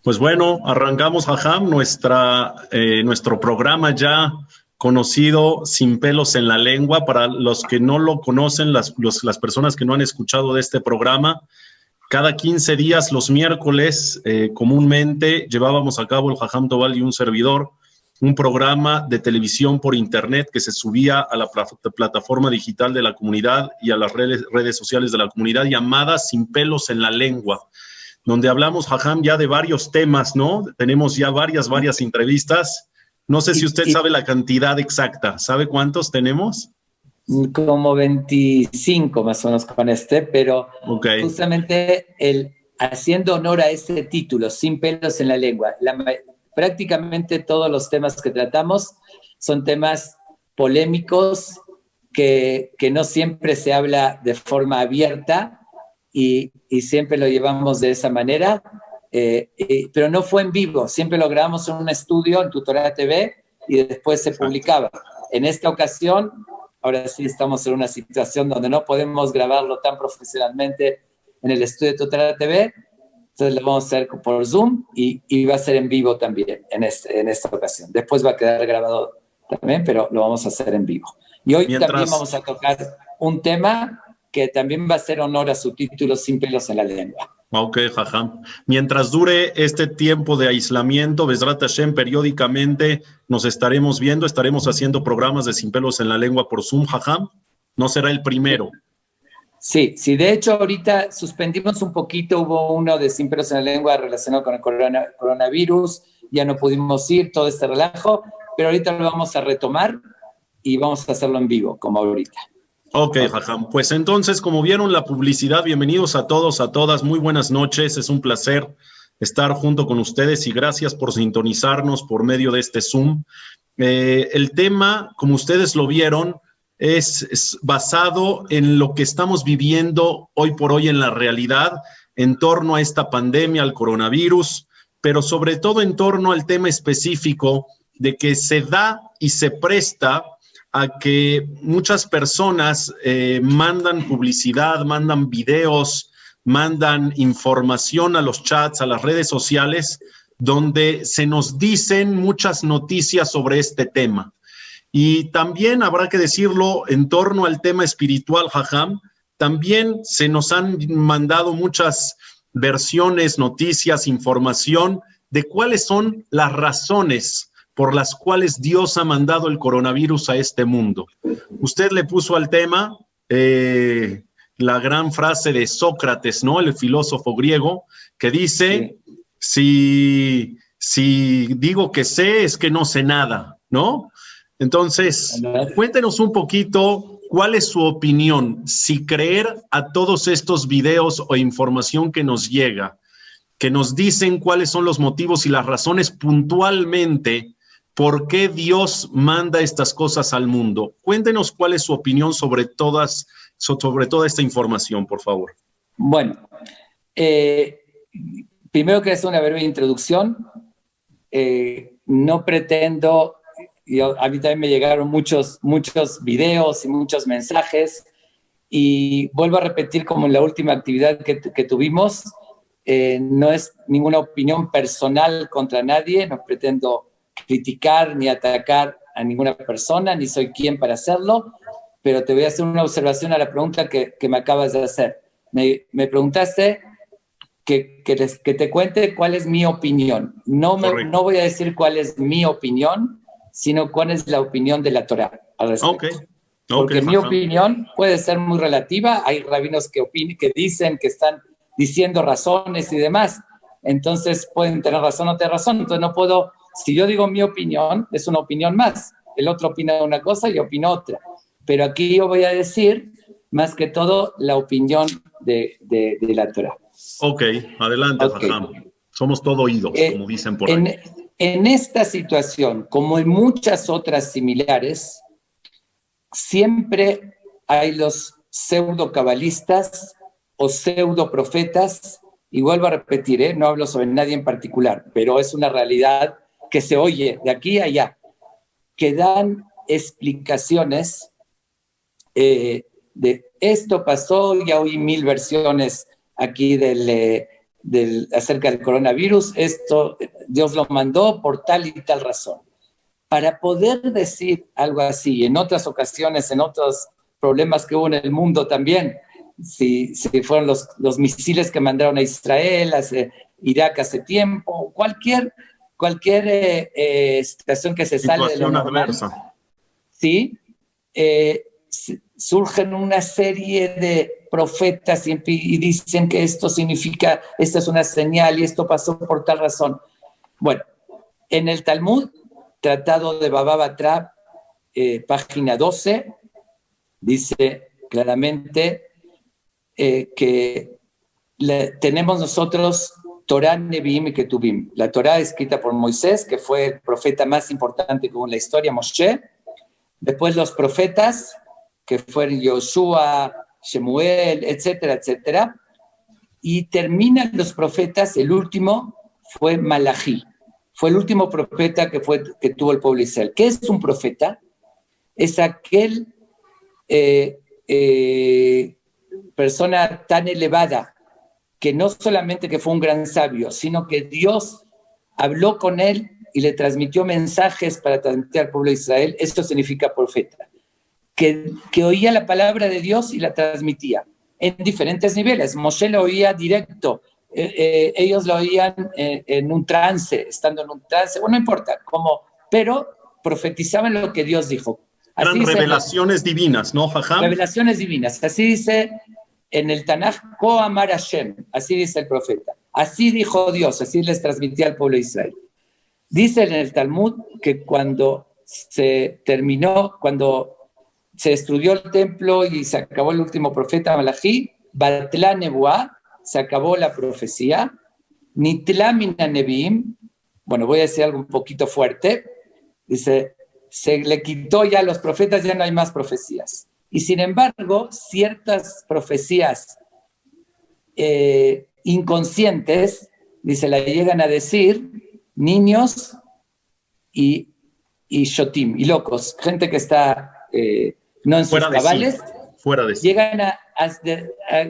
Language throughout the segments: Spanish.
Pues bueno, arrancamos, Jajam, nuestro programa ya conocido Sin Pelos en la Lengua. Para los que no lo conocen, las personas que no han escuchado de este programa, cada 15 días, los miércoles, comúnmente llevábamos a cabo el Jajam Tobal y un servidor, un programa de televisión por internet que se subía a la plataforma digital de la comunidad y a las redes sociales de la comunidad, llamada Sin Pelos en la Lengua, donde hablamos, Jajam, ya de varios temas, ¿no? Tenemos ya varias entrevistas. No sé si usted sabe la cantidad exacta. ¿Sabe cuántos tenemos? Como 25 más o menos con pero justamente haciendo honor a ese título, Sin Pelos en la Lengua, prácticamente todos los temas que tratamos son temas polémicos que no siempre se habla de forma abierta, y siempre lo llevamos de esa manera, pero no fue en vivo, siempre lo grabamos en un estudio, en Tutorá TV, y después se publicaba. En esta ocasión, ahora sí estamos en una situación donde no podemos grabarlo tan profesionalmente en el estudio de Tutorá TV, entonces lo vamos a hacer por Zoom y va a ser en vivo también en esta ocasión. Después va a quedar grabado también, pero lo vamos a hacer en vivo. Y hoy también vamos a tocar un tema que también va a hacer honor a su título, Sin Pelos en la Lengua. Ok, Jajam. Mientras dure este tiempo de aislamiento, Bezrat Hashem, periódicamente nos estaremos viendo, estaremos haciendo programas de Sin Pelos en la Lengua por Zoom, Jajam. No será el primero. Sí, de hecho ahorita suspendimos un poquito, hubo uno de Sin Pelos en la Lengua relacionado con el coronavirus, ya no pudimos ir, todo este relajo, pero ahorita lo vamos a retomar y vamos a hacerlo en vivo, como ahorita. Ok, Jajam. Pues entonces, como vieron la publicidad, bienvenidos a todos, a todas, muy buenas noches, es un placer estar junto con ustedes y gracias por sintonizarnos por medio de este Zoom. El tema, como ustedes lo vieron, es basado en lo que estamos viviendo hoy por hoy en la realidad, en torno a esta pandemia, al coronavirus, pero sobre todo en torno al tema específico de que se da y se presta a que muchas personas mandan publicidad, mandan videos, mandan información a los chats, a las redes sociales, donde se nos dicen muchas noticias sobre este tema. Y también habrá que decirlo en torno al tema espiritual, Jajam, también se nos han mandado muchas versiones, noticias, información de cuáles son las razones por las cuales Dios ha mandado el coronavirus a este mundo. Usted le puso al tema la gran frase de Sócrates, ¿no? El filósofo griego, que dice, si digo que sé, es que no sé nada, ¿no? Entonces, cuéntenos un poquito cuál es su opinión, si creer a todos estos videos o información que nos llega, que nos dicen cuáles son los motivos y las razones puntualmente por qué Dios manda estas cosas al mundo. Cuéntenos cuál es su opinión sobre toda esta información, por favor. Bueno, primero que hacer una breve introducción. No pretendo, a mí también me llegaron muchos videos y muchos mensajes, y vuelvo a repetir, como en la última actividad que tuvimos, no es ninguna opinión personal contra nadie, no pretendo criticar ni atacar a ninguna persona, ni soy quien para hacerlo, pero te voy a hacer una observación a la pregunta que me acabas de hacer. Me preguntaste que te cuente cuál es mi opinión. No voy a decir cuál es mi opinión, sino cuál es la opinión de la Torá al respecto. Porque mi opinión puede ser muy relativa, hay rabinos que dicen, que están diciendo razones y demás, entonces pueden tener razón o tener razón, entonces no puedo, si yo digo mi opinión, es una opinión más, el otro opina una cosa y yo opino otra, pero aquí yo voy a decir más que todo la opinión de la Torá. Ok, adelante, Jajam. Somos todo oídos, como dicen por ahí. En esta situación, como en muchas otras similares, siempre hay los pseudo-cabalistas o pseudo-profetas, y vuelvo a repetir, no hablo sobre nadie en particular, pero es una realidad que se oye de aquí a allá, que dan explicaciones de esto pasó, ya oí 1000 versiones aquí acerca del coronavirus, esto Dios lo mandó por tal y tal razón. Para poder decir algo así, en otras ocasiones, en otros problemas que hubo en el mundo también, si fueron los misiles que mandaron a Israel, a Irak hace tiempo, cualquier situación que se sale de lo normal, adversa. ¿Sí? Surgen una serie de profetas y dicen que esto significa, esta es una señal y esto pasó por tal razón. Bueno, en el Talmud, Tratado de Baba Batra, página 12, dice claramente que tenemos nosotros Torah, Nevi'im y Ketuvim. La Torah escrita por Moisés, que fue el profeta más importante que hubo en la historia, Moshe. Después los profetas, que fueron Yoshua, Shemuel, etcétera, etcétera. Y terminan los profetas, el último fue Malají. Fue el último profeta que tuvo el pueblo de Israel. ¿Qué es un profeta? Es aquel persona tan elevada que no solamente que fue un gran sabio, sino que Dios habló con él y le transmitió mensajes para transmitir al pueblo de Israel. Esto significa profeta. Que oía la palabra de Dios y la transmitía en diferentes niveles. Moshe lo oía directo, ellos lo oían en un trance, estando en un trance, bueno, no importa cómo, pero profetizaban lo que Dios dijo. Eran revelaciones divinas, ¿no, Jajam? Revelaciones divinas, así dice en el Tanaj, Ko Amar Hashem, así dice el profeta, así dijo Dios, así les transmitía al pueblo de Israel. Dice en el Talmud que cuando se destruyó el templo y se acabó el último profeta Malají, Batlá Nebuá, se acabó la profecía, Nitlá Mina Neviim, bueno, voy a decir algo un poquito fuerte, dice, se le quitó ya a los profetas, ya no hay más profecías. Y sin embargo, ciertas profecías inconscientes, dice, la llegan a decir niños y shotim, y locos, gente que está no en sus cabales, llegan a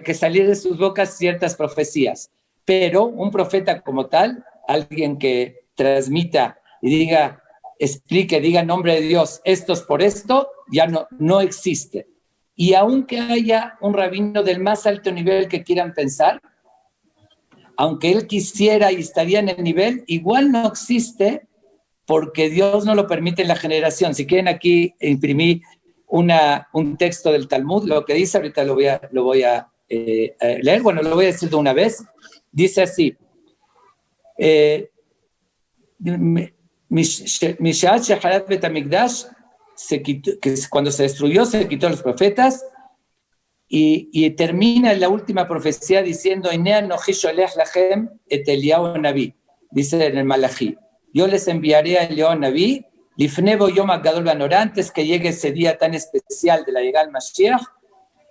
que salir de sus bocas ciertas profecías. Pero un profeta como tal, alguien que transmita y diga, explique, diga en nombre de Dios, esto es por esto, ya no existe. Y aunque haya un rabino del más alto nivel que quieran pensar, aunque él quisiera y estaría en el nivel, igual no existe porque Dios no lo permite en la generación. Si quieren aquí imprimir un texto del Talmud, lo que dice, ahorita lo voy a leer, bueno, lo voy a decir de una vez. Dice así, cuando se destruyó, se quitó a los profetas, y termina la última profecía diciendo, dice en el Malají, yo les enviaré a Eliyahu Naví, Lifnebo Yom HaGadol Banor, antes que llegue ese día tan especial de la llegada del Mashiach,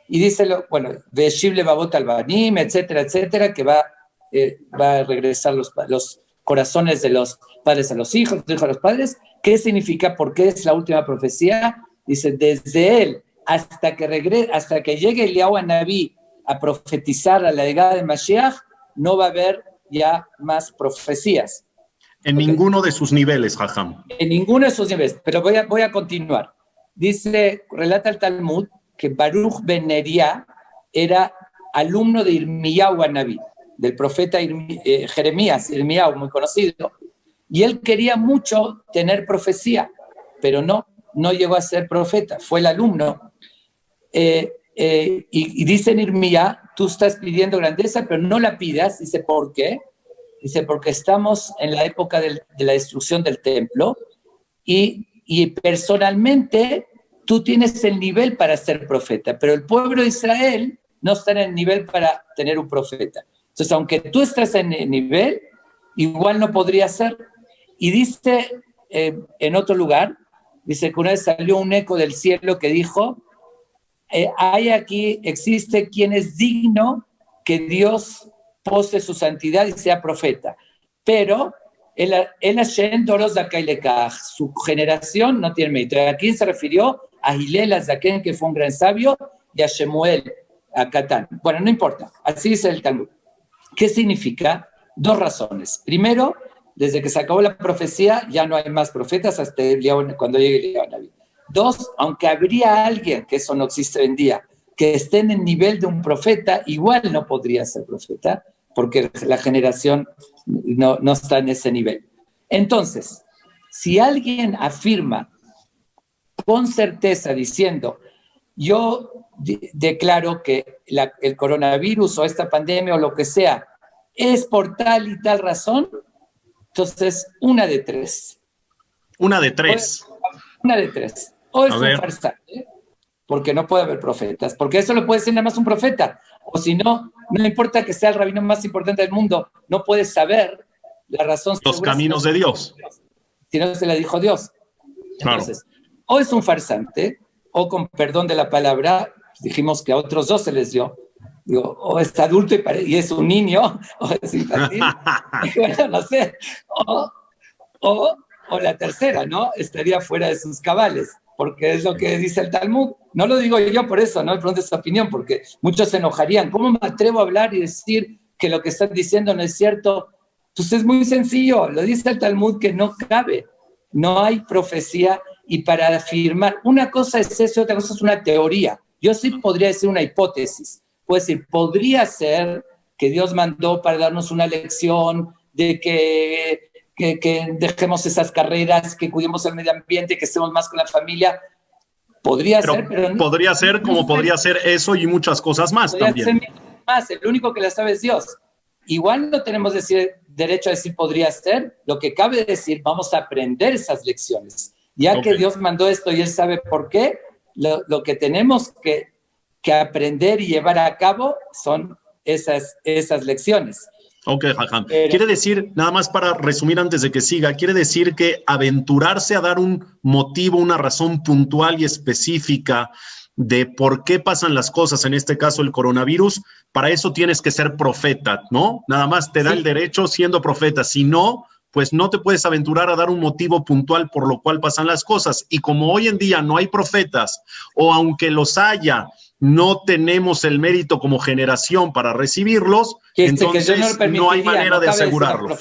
y dice, bueno, Veshiv Babot Albanim, etcétera, etcétera, que va a regresar los corazones de los padres a los hijos, los hijos a los padres. ¿Qué significa? ¿Por qué es la última profecía? Dice, desde él hasta que llegue Eliyahu Naví a profetizar a la llegada del Mashiach, no va a haber ya más profecías. En ninguno de sus niveles, Jajam. En ninguno de sus niveles, pero voy a continuar. Dice, relata el Talmud que Baruch ben Neria era alumno de Irmiyahu Naví, del profeta Jeremías, Irmiyahu, muy conocido, y él quería mucho tener profecía, pero no llegó a ser profeta, fue el alumno. Y dice en Irmiyahu, tú estás pidiendo grandeza, pero no la pidas. Dice, ¿por qué? Dice, porque estamos en la época de la destrucción del templo y personalmente tú tienes el nivel para ser profeta, pero el pueblo de Israel no está en el nivel para tener un profeta. Entonces, aunque tú estás en el nivel, igual no podría ser. Y dice en otro lugar, dice que una vez salió un eco del cielo que dijo, existe quien es digno que Dios pose su santidad y sea profeta, pero el Hashem Doros Zakai Lekach, su generación no tiene mérito. ¿A quién se refirió? A Hillel Azaken, que fue un gran sabio, y a Shemuel, a Catán. Bueno, no importa, así dice el Talmud. ¿Qué significa? Dos razones. Primero, desde que se acabó la profecía, ya no hay más profetas hasta cuando llegue Eliyahu Naví. Dos, aunque habría alguien, que eso no existe hoy en día, que esté en el nivel de un profeta, igual no podría ser profeta, porque la generación no está en ese nivel. Entonces, si alguien afirma con certeza diciendo, yo declaro que el coronavirus o esta pandemia o lo que sea es por tal y tal razón, entonces una de tres. Una de tres. Una de tres. O es un farsante, porque no puede haber profetas, porque eso lo puede decir nada más un profeta, o si no, no importa que sea el rabino más importante del mundo, no puede saber la razón. Los caminos de Dios. Si no se la dijo Dios. Entonces, o es un farsante, o con perdón de la palabra, dijimos que a otros dos se les dio, digo, o es adulto y es un niño, o es infantil, bueno, no sé, o la tercera, ¿no? Estaría fuera de sus cabales, porque es lo que dice el Talmud. No lo digo yo por eso, no me preguntes su opinión, porque muchos se enojarían. ¿Cómo me atrevo a hablar y decir que lo que están diciendo no es cierto? Pues es muy sencillo, lo dice el Talmud que no cabe, no hay profecía, y para afirmar, una cosa es eso, otra cosa es una teoría. Yo sí podría decir una hipótesis, puedo decir, podría ser que Dios mandó para darnos una lección de que dejemos esas carreras, que cuidemos el medio ambiente, que estemos más con la familia. Podría ser, pero no. Podría ser como podría ser eso y muchas cosas más también. Podría ser más, el único que la sabe es Dios. Igual no tenemos derecho a decir podría ser, lo que cabe decir, vamos a aprender esas lecciones. Ya que Dios mandó esto y Él sabe por qué, lo que tenemos que aprender y llevar a cabo son esas lecciones. Ok, Jajam. Quiere decir, nada más para resumir antes de que siga, quiere decir que aventurarse a dar un motivo, una razón puntual y específica de por qué pasan las cosas, en este caso el coronavirus, para eso tienes que ser profeta, ¿no? Nada más te da el derecho siendo profeta. Si no, pues no te puedes aventurar a dar un motivo puntual por lo cual pasan las cosas. Y como hoy en día no hay profetas, o aunque los haya, no tenemos el mérito como generación para recibirlos, entonces no hay manera de asegurarlo.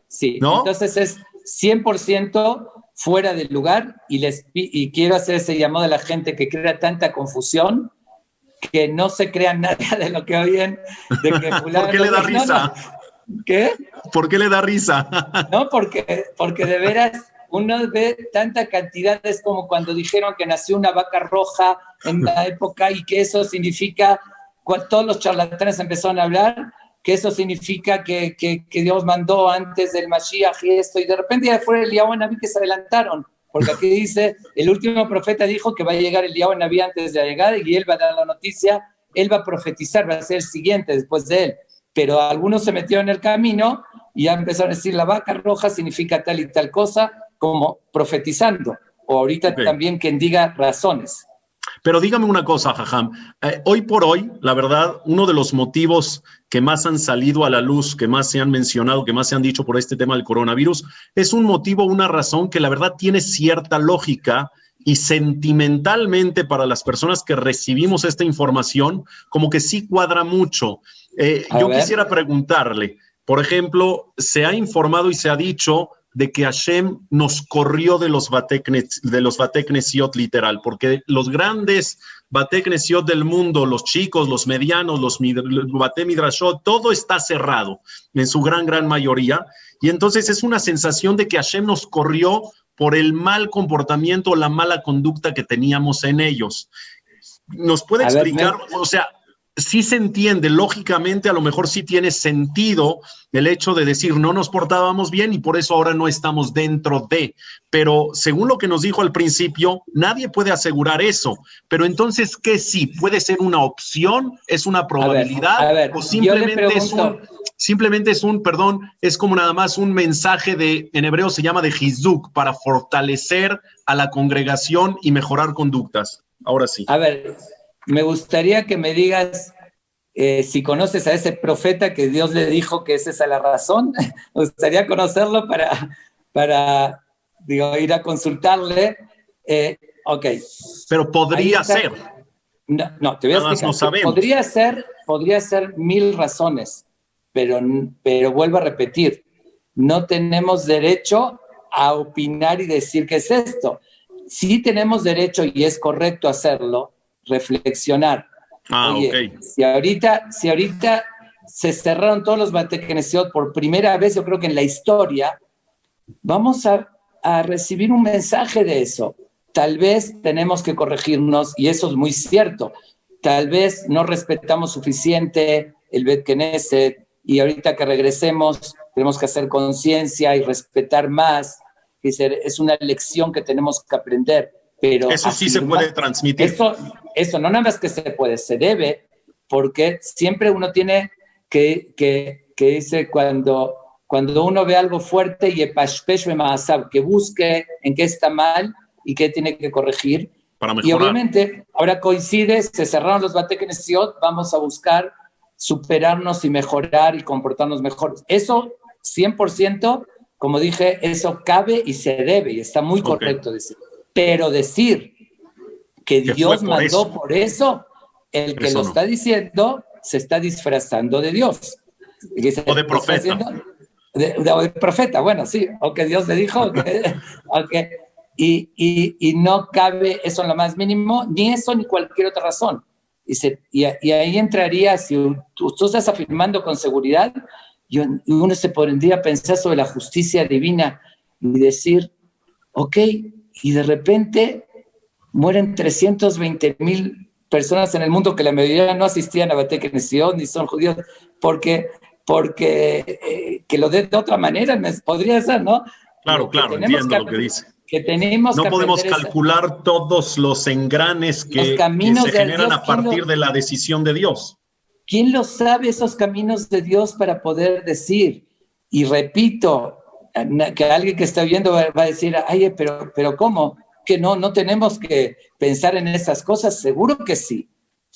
Sí, ¿no? Entonces es 100% fuera del lugar y quiero hacer ese llamado a la gente que crea tanta confusión, que no se crean nada de lo que oyen, de que fulano... ¿Por qué le da risa? ¿Qué? ¿Por qué le da risa? No, porque de veras uno ve tanta cantidad, es como cuando dijeron que nació una vaca roja en la época y que eso significa, todos los charlatanes empezaron a hablar, que eso significa que Dios mandó antes del Mashiach y esto, y de repente ya fue Eliyahu Naví que se adelantaron, porque aquí dice, el último profeta dijo que va a llegar Eliyahu Naví antes de la llegada y él va a dar la noticia, él va a profetizar, va a ser el siguiente después de él. Pero algunos se metieron en el camino y ya empezaron a decir la vaca roja significa tal y tal cosa, como profetizando. O ahorita también quien diga razones. Pero dígame una cosa, Jajam. Hoy por hoy, la verdad, uno de los motivos que más han salido a la luz, que más se han mencionado, que más se han dicho por este tema del coronavirus, es un motivo, una razón que la verdad tiene cierta lógica y sentimentalmente para las personas que recibimos esta información, como que sí cuadra mucho. Yo quisiera preguntarle, por ejemplo, se ha informado y se ha dicho de que Hashem nos corrió de los Batei Knesiot literal, porque los grandes Batei Knesiot del mundo, los chicos, los medianos, los Batei Midrashot, todo está cerrado en su gran mayoría, y entonces es una sensación de que Hashem nos corrió por el mal comportamiento o la mala conducta que teníamos en ellos. ¿Nos puede explicar? O sea, sí se entiende, lógicamente, a lo mejor sí tiene sentido el hecho de decir no nos portábamos bien y por eso ahora no estamos dentro de, pero según lo que nos dijo al principio, nadie puede asegurar eso, pero entonces, ¿qué sí? ¿Puede ser una opción? ¿Es una probabilidad? ¿O simplemente es como nada más un mensaje en hebreo se llama de Hizuk, para fortalecer a la congregación y mejorar conductas? Ahora sí. A ver, me gustaría que me digas si conoces a ese profeta que Dios le dijo que esa es la razón. Me gustaría conocerlo para ir a consultarle. Ok. Pero podría ser. No, te voy a explicar. No sabemos. Podría ser 1000 razones. pero vuelvo a repetir, no tenemos derecho a opinar y decir qué es esto. Sí tenemos derecho, y es correcto hacerlo, reflexionar. Oye, ok. si ahorita se cerraron todos los Bate Knesset por primera vez, yo creo que en la historia, vamos a recibir un mensaje de eso. Tal vez tenemos que corregirnos, y eso es muy cierto. Tal vez no respetamos suficiente el Bet Knesset, y ahorita que regresemos tenemos que hacer conciencia y respetar más. Es una lección que tenemos que aprender. Pero Eso sí se puede transmitir. Eso no nada más que se puede, se debe, porque siempre uno tiene que dice cuando uno ve algo fuerte, que busque en qué está mal y qué tiene que corregir. Para mejorar. Y obviamente, ahora coincide, se cerraron los Bate Knesset, vamos a buscar superarnos y mejorar y comportarnos mejor. Eso, 100%, como dije, eso cabe y se debe, y está muy correcto decir. Pero decir que Dios mandó por eso, el que lo está diciendo se está disfrazando de Dios. O de profeta. De profeta, bueno, sí, o que Dios le dijo, okay. Y no cabe eso en lo más mínimo, ni eso ni cualquier otra razón. Y ahí entraría, si tú estás afirmando con seguridad, y uno se pondría a pensar sobre la justicia divina y decir, ok, y de repente mueren 320,000 personas en el mundo, que la mayoría no asistían a Bate Knesset ni son judíos, porque que lo de otra manera podría ser, ¿no? Claro, entiendo lo que dice. No podemos calcular todos los engranes que se generan a partir de la decisión de Dios. ¿Quién lo sabe, esos caminos de Dios, para poder decir? Y repito, que alguien que está viendo va a decir, ay, pero ¿cómo? Que no tenemos que pensar en esas cosas. Seguro que sí.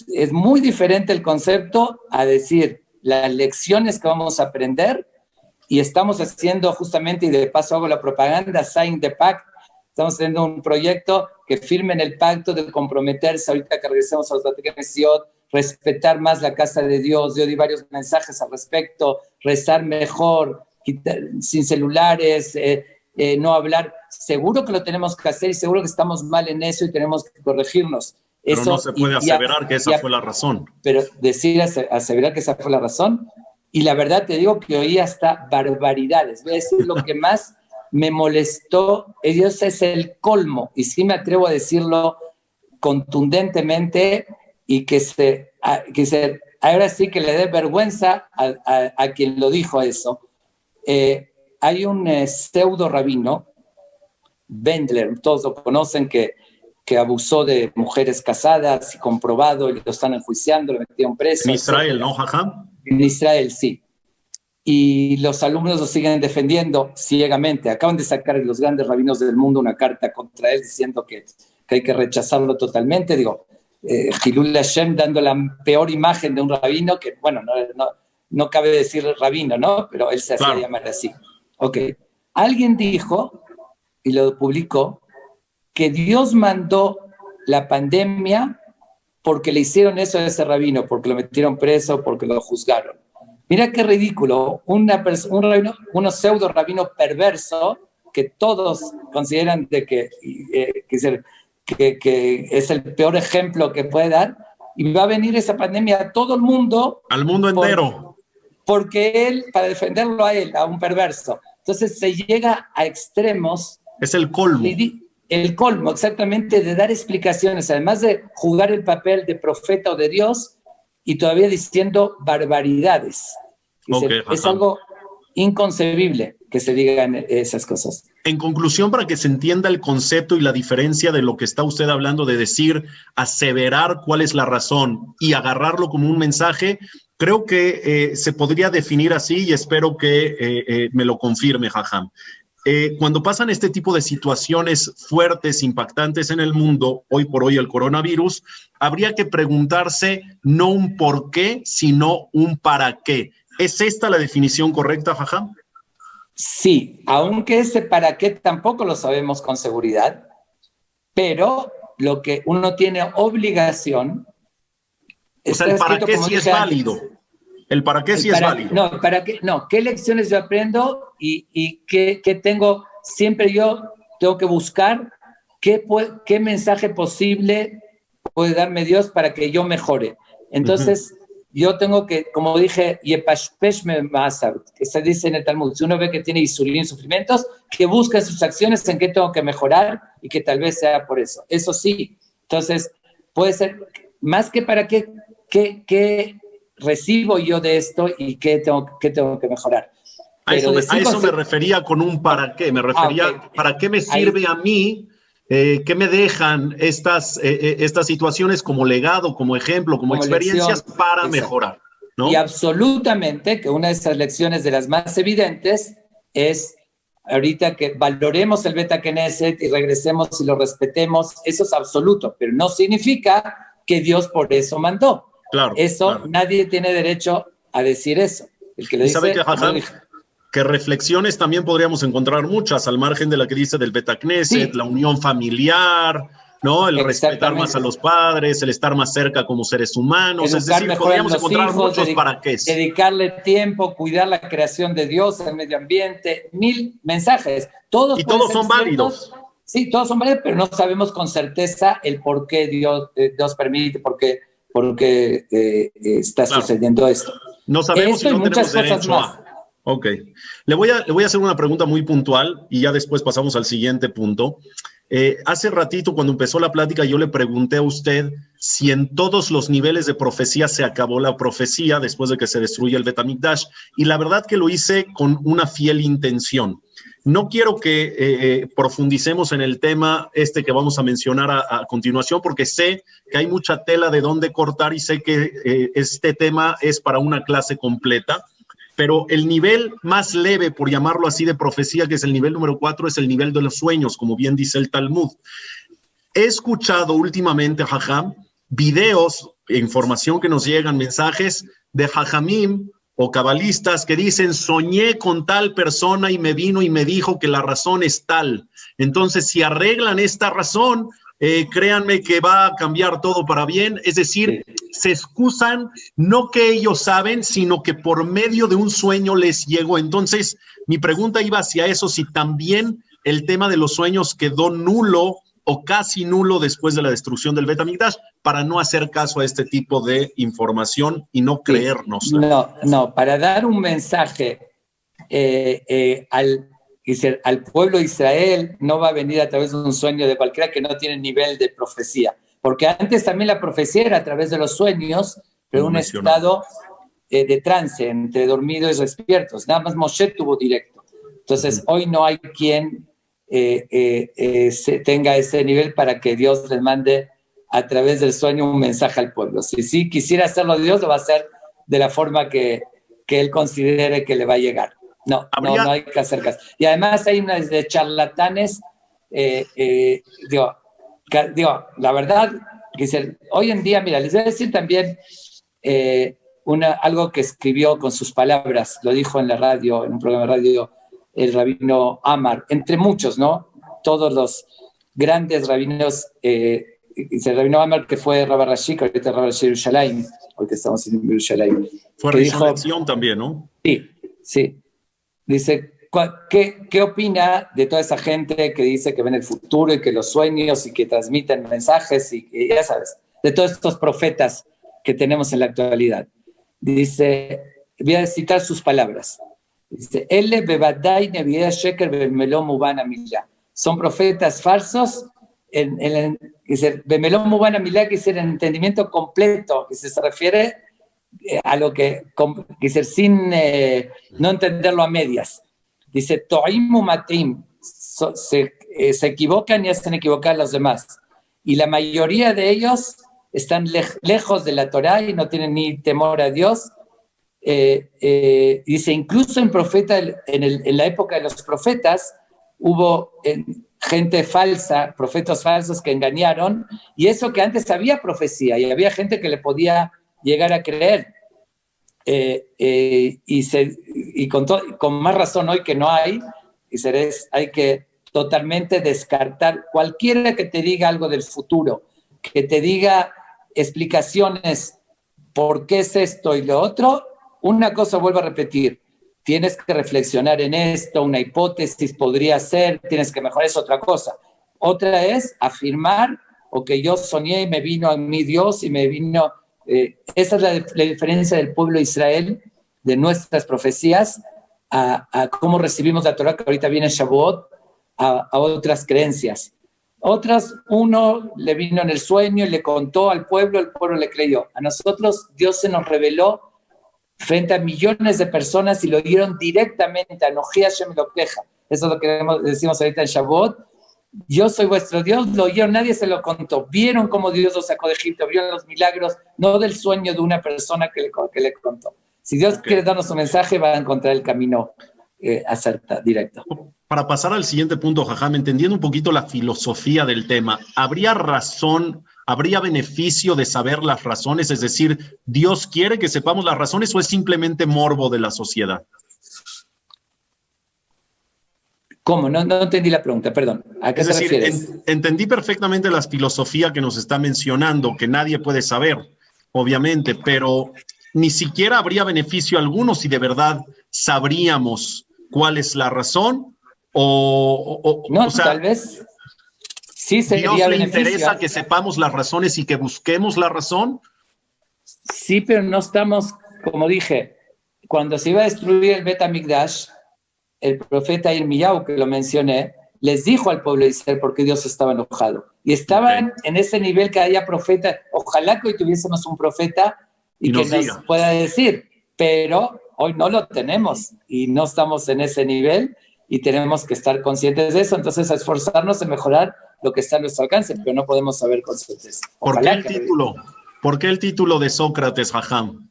Es muy diferente el concepto a decir las lecciones que vamos a aprender, y estamos haciendo justamente, y de paso hago la propaganda, Sign the Pact. Estamos haciendo un proyecto que firmen el pacto de comprometerse, ahorita que regresemos a los Bate Knesset, respetar más la casa de Dios. Yo di varios mensajes al respecto, rezar mejor, sin celulares, no hablar. Seguro que lo tenemos que hacer, y seguro que estamos mal en eso y tenemos que corregirnos. Pero eso, no se puede aseverar que esa fue la razón. Pero aseverar que esa fue la razón, y la verdad te digo que oí hasta barbaridades. Voy a decir lo que más me molestó. Dios es el colmo, y sí me atrevo a decirlo contundentemente, y que ahora sí que le dé vergüenza a quien lo dijo eso. Hay un pseudo rabino, Bendler, todos lo conocen, que abusó de mujeres casadas y comprobado, y lo están enjuiciando, lo metieron preso. En Israel, ¿no, Jajam? En Israel, sí. Y los alumnos lo siguen defendiendo ciegamente. Acaban de sacar los grandes rabinos del mundo una carta contra él diciendo que hay que rechazarlo totalmente. Digo, Hilul Hashem, dando la peor imagen de un rabino, que bueno, no cabe decir rabino, ¿no? Pero él se hacía llamar así. Ok. Alguien dijo, y lo publicó, que Dios mandó la pandemia porque le hicieron eso a ese rabino, porque lo metieron preso, porque lo juzgaron. Mira qué ridículo, un pseudo rabino perverso, que todos consideran que es el peor ejemplo que puede dar, y va a venir esa pandemia a todo el mundo. Al mundo entero. Porque él, para defenderlo a un perverso. Entonces se llega a extremos. Es el colmo. El colmo, exactamente, de dar explicaciones, además de jugar el papel de profeta o de Dios, y todavía diciendo barbaridades. Es algo inconcebible que se digan esas cosas. En conclusión, para que se entienda el concepto y la diferencia de lo que está usted hablando, de decir, aseverar cuál es la razón y agarrarlo como un mensaje, creo que se podría definir así, y espero que me lo confirme, Jajam. Cuando pasan este tipo de situaciones fuertes, impactantes en el mundo, hoy por hoy el coronavirus, habría que preguntarse no un por qué, sino un para qué. ¿Es esta la definición correcta, Jajam? Sí, aunque ese para qué tampoco lo sabemos con seguridad, pero lo que uno tiene obligación... O sea, el para qué sí es válido. El para qué sí es válido. ¿Qué lecciones yo aprendo y qué tengo? Siempre yo tengo que buscar qué mensaje posible puede darme Dios para que yo mejore. Entonces, yo tengo que, como dije, yepashpesh me masa, que se dice en el Talmud, si uno ve que tiene isurim, sufrimientos, que busque sus acciones en qué tengo que mejorar y que tal vez sea por eso. Eso sí. Entonces, puede ser, más que para qué recibo yo de esto y qué tengo que mejorar. A eso me refería con un para qué. Me refería, ¿para qué me sirve a mí? ¿Qué me dejan estas situaciones como legado, como ejemplo, como experiencias lección, para mejorar? ¿No? Y absolutamente que una de esas lecciones de las más evidentes es ahorita que valoremos el Beta Knesset y regresemos y lo respetemos. Eso es absoluto, pero no significa que Dios por eso mandó. Claro, eso, nadie tiene derecho a decir eso. El que lo dice, ¿sabe que reflexiones también podríamos encontrar muchas, al margen de la que dice del Beta Knesset, la unión familiar, ¿no? El respetar más a los padres, el estar más cerca como seres humanos, es decir, podríamos encontrar muchos para qué. Dedicarle tiempo, cuidar la creación de Dios, el medio ambiente, 1000 mensajes. Todos son válidos. Sí, todos son válidos, pero no sabemos con certeza el por qué Dios permite, por qué está sucediendo esto. No sabemos si no tenemos derecho a... Ok. Le voy a hacer una pregunta muy puntual y ya después pasamos al siguiente punto. Hace ratito, cuando empezó la plática, yo le pregunté a usted si en todos los niveles de profecía se acabó la profecía después de que se destruye el Bet HaMikdash, y la verdad que lo hice con una fiel intención. No quiero que profundicemos en el tema que vamos a mencionar a continuación, porque sé que hay mucha tela de dónde cortar y sé que este tema es para una clase completa. Pero el nivel más leve, por llamarlo así, de profecía, que es el nivel número 4, es el nivel de los sueños, como bien dice el Talmud. He escuchado últimamente, Jajam, videos, información que nos llegan, mensajes de Jajamim o cabalistas que dicen, soñé con tal persona y me vino y me dijo que la razón es tal. Entonces, si arreglan esta razón, créanme que va a cambiar todo para bien. Es decir, se excusan, no que ellos saben, sino que por medio de un sueño les llegó. Entonces, mi pregunta iba hacia eso, si también el tema de los sueños quedó nulo o casi nulo después de la destrucción del Bet HaMikdash, para no hacer caso a este tipo de información y no creernos. No, para dar un mensaje al pueblo de Israel no va a venir a través de un sueño de cualquiera que no tiene nivel de profecía, porque antes también la profecía era a través de los sueños, pero un estado de trance, entre dormidos y despiertos. Nada más Moshe tuvo directo. Entonces, hoy no hay quien tenga ese nivel para que Dios les mande a través del sueño un mensaje al pueblo. Si quisiera hacerlo Dios, lo va a hacer de la forma que él considere que le va a llegar. No hay que hacer caso. Y además hay unas de charlatanes, la verdad, hoy en día, mira, les voy a decir también algo que escribió con sus palabras, lo dijo en la radio, en un programa de radio, el rabino Amar, entre muchos, ¿no? Todos los grandes rabinos, el rabino Amar, que fue Rabbi Rashi, que ahorita es Rabbi Rashi de Yerushalayim, ahorita estamos en Yerushalayim. Fue resurrección también, ¿no? Sí. Dice, ¿qué opina de toda esa gente que dice que ven el futuro y que los sueños y que transmiten mensajes y ya sabes, de todos estos profetas que tenemos en la actualidad? Dice, voy a citar sus palabras. Dice, son profetas falsos. Dice, Bemelón Mubana Milá, que es el entendimiento completo, que se refiere a lo que sin no entenderlo a medias. Dice, To'imu Matim, se equivocan y hacen equivocar a los demás. Y la mayoría de ellos están lejos de la Torá y no tienen ni temor a Dios. Dice, incluso en la época de los profetas, hubo gente falsa, profetas falsos que engañaron, y eso que antes había profecía y había gente que le podía llegar a creer, y con más razón hoy que no hay, hay que totalmente descartar cualquiera que te diga algo del futuro, que te diga explicaciones por qué es esto y lo otro, una cosa vuelvo a repetir, tienes que reflexionar en esto, una hipótesis podría ser, tienes que mejorar, es otra cosa. Otra es afirmar, o que yo soñé y me vino a mí Dios y me vino... esa es la diferencia del pueblo de Israel, de nuestras profecías, a cómo recibimos la Torah, que ahorita viene Shavuot, a otras creencias. Otras, uno le vino en el sueño y le contó al pueblo, el pueblo le creyó. A nosotros Dios se nos reveló frente a millones de personas y lo dieron directamente a Anoji Hashem Elokeja. Eso es lo que decimos ahorita en Shavuot. Yo soy vuestro Dios, lo oyeron, nadie se lo contó. Vieron cómo Dios los sacó de Egipto, vieron los milagros, no del sueño de una persona que le contó. Si Dios quiere darnos un mensaje, va a encontrar el camino acertado, directo. Para pasar al siguiente punto, Jajam, entendiendo un poquito la filosofía del tema, ¿habría razón, habría beneficio de saber las razones? Es decir, ¿Dios quiere que sepamos las razones o es simplemente morbo de la sociedad? ¿Cómo? No entendí la pregunta, perdón. ¿A qué te refieres? Entendí perfectamente la filosofía que nos está mencionando, que nadie puede saber, obviamente, pero ni siquiera habría beneficio alguno si de verdad sabríamos cuál es la razón no, o sea, tal vez sí sería ¿Dios le beneficio. interesa que sepamos las razones y que busquemos la razón? Sí, pero no estamos, como dije, cuando se iba a destruir el Bet HaMikdash, el profeta Irmiyahu, que lo mencioné, les dijo al pueblo de Israel por qué Dios estaba enojado. Y estaban en ese nivel que haya profeta. Ojalá que hoy tuviésemos un profeta y que nos pueda decir, pero hoy no lo tenemos y no estamos en ese nivel y tenemos que estar conscientes de eso. Entonces, a esforzarnos en mejorar lo que está a nuestro alcance, pero no podemos saber con certeza. ¿Por qué el título de Sócrates, Jajam?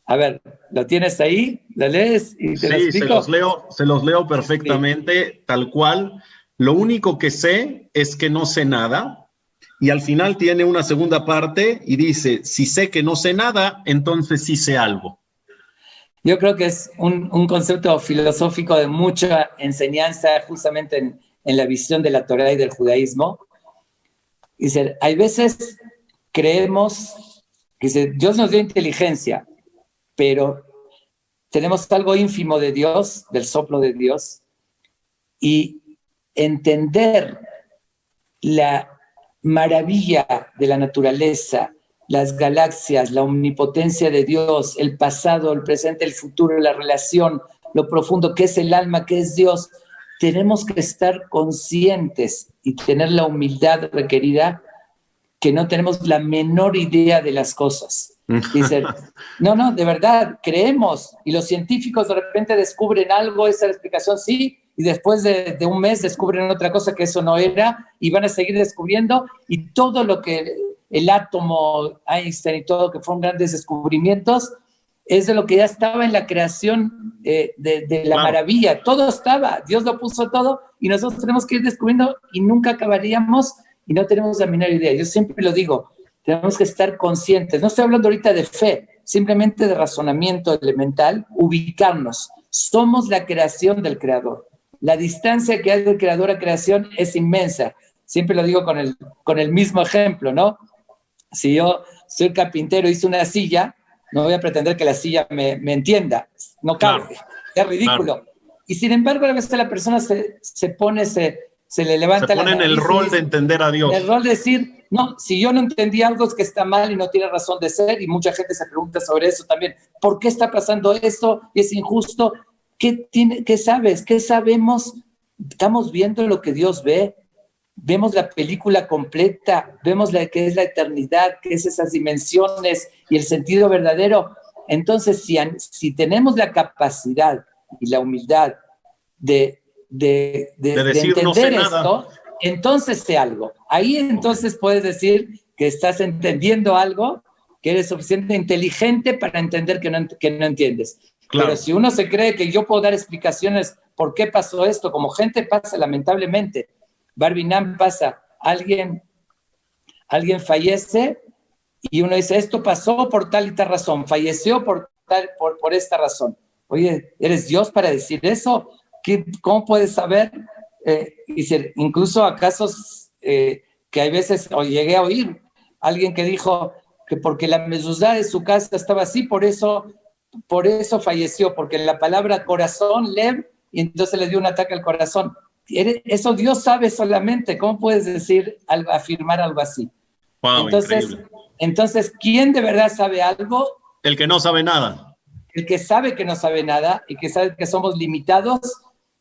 A ver, ¿lo tienes ahí? ¿Lo lees? Y te lo explico. Se los leo perfectamente, tal cual. Lo único que sé es que no sé nada. Y al final tiene una segunda parte y dice, si sé que no sé nada, entonces sí sé algo. Yo creo que es un concepto filosófico de mucha enseñanza justamente en la visión de la Torá y del judaísmo. Dice, hay veces creemos que Dios nos dio inteligencia, pero tenemos algo ínfimo de Dios, del soplo de Dios, y entender la maravilla de la naturaleza, las galaxias, la omnipotencia de Dios, el pasado, el presente, el futuro, la relación, lo profundo que es el alma, que es Dios, tenemos que estar conscientes y tener la humildad requerida que no tenemos la menor idea de las cosas. Dicen, no, de verdad, creemos, y los científicos de repente descubren algo, esa es la explicación, sí, y después de un mes descubren otra cosa que eso no era, y van a seguir descubriendo, y todo lo que el átomo, Einstein y todo, que fueron grandes descubrimientos, es de lo que ya estaba en la creación de la maravilla, todo estaba, Dios lo puso todo, y nosotros tenemos que ir descubriendo, y nunca acabaríamos, y no tenemos la menor idea. Yo siempre lo digo, tenemos que estar conscientes. No estoy hablando ahorita de fe, simplemente de razonamiento elemental, ubicarnos. Somos la creación del Creador. La distancia que hay del Creador a creación es inmensa. Siempre lo digo con el mismo ejemplo, ¿no? Si yo soy carpintero y hice una silla, no voy a pretender que la silla me entienda. No cabe, es ridículo. Y sin embargo, a veces la persona se pone, se le levanta la nariz. Se pone en el rol de entender a Dios. En el rol de decir, no, si yo no entendí algo es que está mal y no tiene razón de ser, y mucha gente se pregunta sobre eso también. ¿Por qué está pasando esto? ¿Es injusto? ¿Qué sabes? ¿Qué sabemos? Estamos viendo lo que Dios ve. Vemos la película completa, vemos que es la eternidad, que es esas dimensiones y el sentido verdadero. Entonces, si tenemos la capacidad y la humildad de entender no sé esto, nada, entonces sé algo. Ahí entonces puedes decir que estás entendiendo algo, que eres suficientemente inteligente para entender que no entiendes. Claro. Pero si uno se cree que yo puedo dar explicaciones por qué pasó esto, como gente pasa lamentablemente, Barbinan pasa, alguien fallece y uno dice, esto pasó por tal y tal razón, falleció por esta razón. Oye, ¿eres Dios para decir eso? ¿Cómo puedes saber? Incluso a casos que hay veces, o llegué a oír, alguien que dijo que porque la mezuzá de su casa estaba así, por eso por eso falleció, porque la palabra corazón, lev, y entonces le dio un ataque al corazón. Eso Dios sabe solamente. ¿Cómo puedes afirmar algo así? Wow, entonces, ¿quién de verdad sabe algo? El que no sabe nada. El que sabe que no sabe nada y que sabe que somos limitados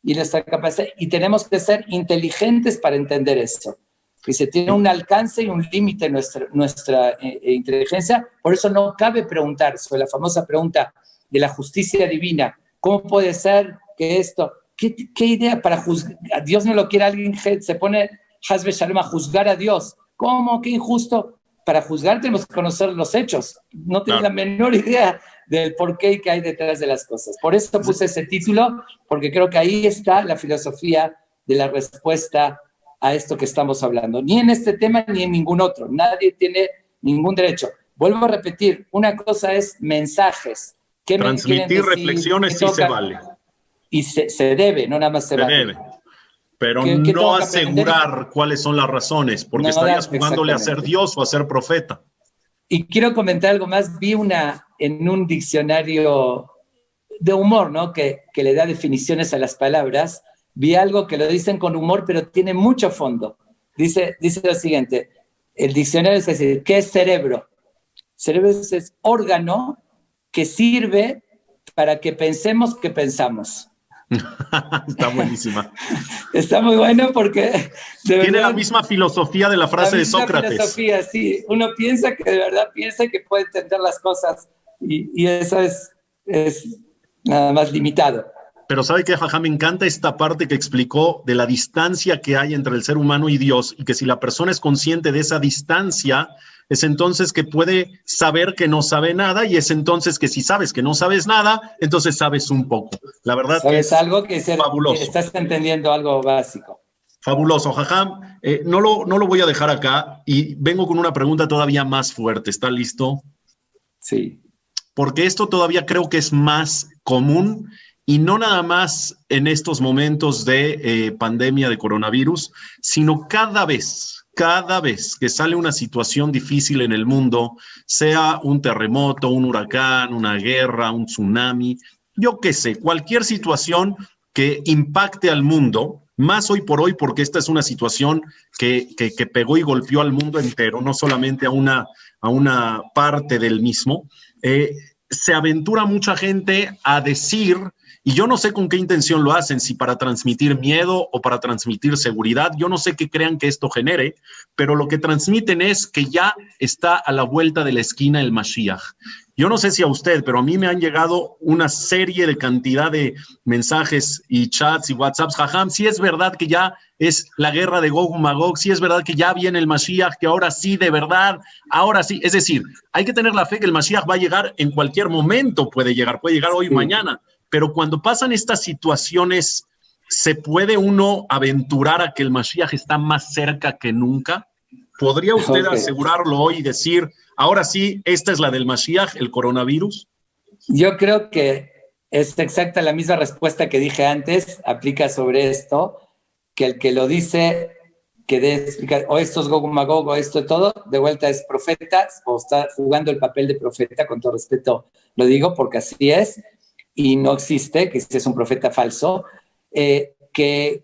y nuestra capacidad, y tenemos que ser inteligentes para entender eso. Que se tiene un alcance y un límite nuestra inteligencia. Por eso no cabe preguntar sobre la famosa pregunta de la justicia divina. ¿Cómo puede ser que esto? ¿Qué idea para juzgar? A Dios no lo quiere alguien, se pone Hasbe Shalom a juzgar a Dios. ¿Cómo? ¿Qué injusto? Para juzgar tenemos que conocer los hechos. No tengo la menor idea del por qué y qué hay detrás de las cosas. Por eso puse ese título, porque creo que ahí está la filosofía de la respuesta a esto que estamos hablando. Ni en este tema ni en ningún otro. Nadie tiene ningún derecho. Vuelvo a repetir, una cosa es mensajes. Transmitir reflexiones sí se vale. Y se debe, no nada más se vale. Debe. Pero no asegurar cuáles son las razones, porque estarías jugándole a ser Dios o a ser profeta. Y quiero comentar algo más. Vi en un diccionario de humor, ¿no? que le da definiciones a las palabras. Vi algo que lo dicen con humor, pero tiene mucho fondo. Dice lo siguiente, el diccionario es decir, ¿qué es cerebro? Cerebro es órgano que sirve para que pensemos que pensamos. Está buenísima. Está muy bueno porque tiene la misma filosofía de la frase de Sócrates. Filosofía, sí. Uno piensa que de verdad piensa que puede entender las cosas y eso es nada más limitado. Pero ¿sabe qué, Jajá? Me encanta esta parte que explicó de la distancia que hay entre el ser humano y Dios, y que si la persona es consciente de esa distancia, es entonces que puede saber que no sabe nada, y es entonces que si sabes que no sabes nada, entonces sabes un poco. La verdad sabes que algo que es fabuloso. Que estás entendiendo algo básico. Fabuloso, Jajá. No lo voy a dejar acá, y vengo con una pregunta todavía más fuerte. ¿Está listo? Sí. Porque esto todavía creo que es más común, y no nada más en estos momentos de pandemia de coronavirus, sino cada vez que sale una situación difícil en el mundo, sea un terremoto, un huracán, una guerra, un tsunami, yo qué sé, cualquier situación que impacte al mundo, más hoy por hoy, porque esta es una situación que pegó y golpeó al mundo entero, no solamente a una parte del mismo, se aventura mucha gente a decir, y yo no sé con qué intención lo hacen, si para transmitir miedo o para transmitir seguridad, yo no sé qué crean que esto genere, pero lo que transmiten es que ya está a la vuelta de la esquina el Mashiach. Yo no sé si a usted, pero a mí me han llegado una serie de cantidad de mensajes y chats y WhatsApps. Jajam, si es verdad que ya es la guerra de Gog y Magog, si es verdad que ya viene el Mashiach, que ahora sí, de verdad, ahora sí. Es decir, hay que tener la fe que el Mashiach va a llegar en cualquier momento, puede llegar hoy, mañana. Pero cuando pasan estas situaciones, ¿se puede uno aventurar a que el Mashiach está más cerca que nunca? ¿Podría usted asegurarlo hoy y decir, ahora sí, esta es la del Mashiach, el coronavirus? Yo creo que es exacta la misma respuesta que dije antes, aplica sobre esto, que el que lo dice, que debe explicar, o esto es Gog y Magog, o esto todo, de vuelta es profeta, o está jugando el papel de profeta, con todo respeto lo digo, porque así es, y no existe, que es un profeta falso, que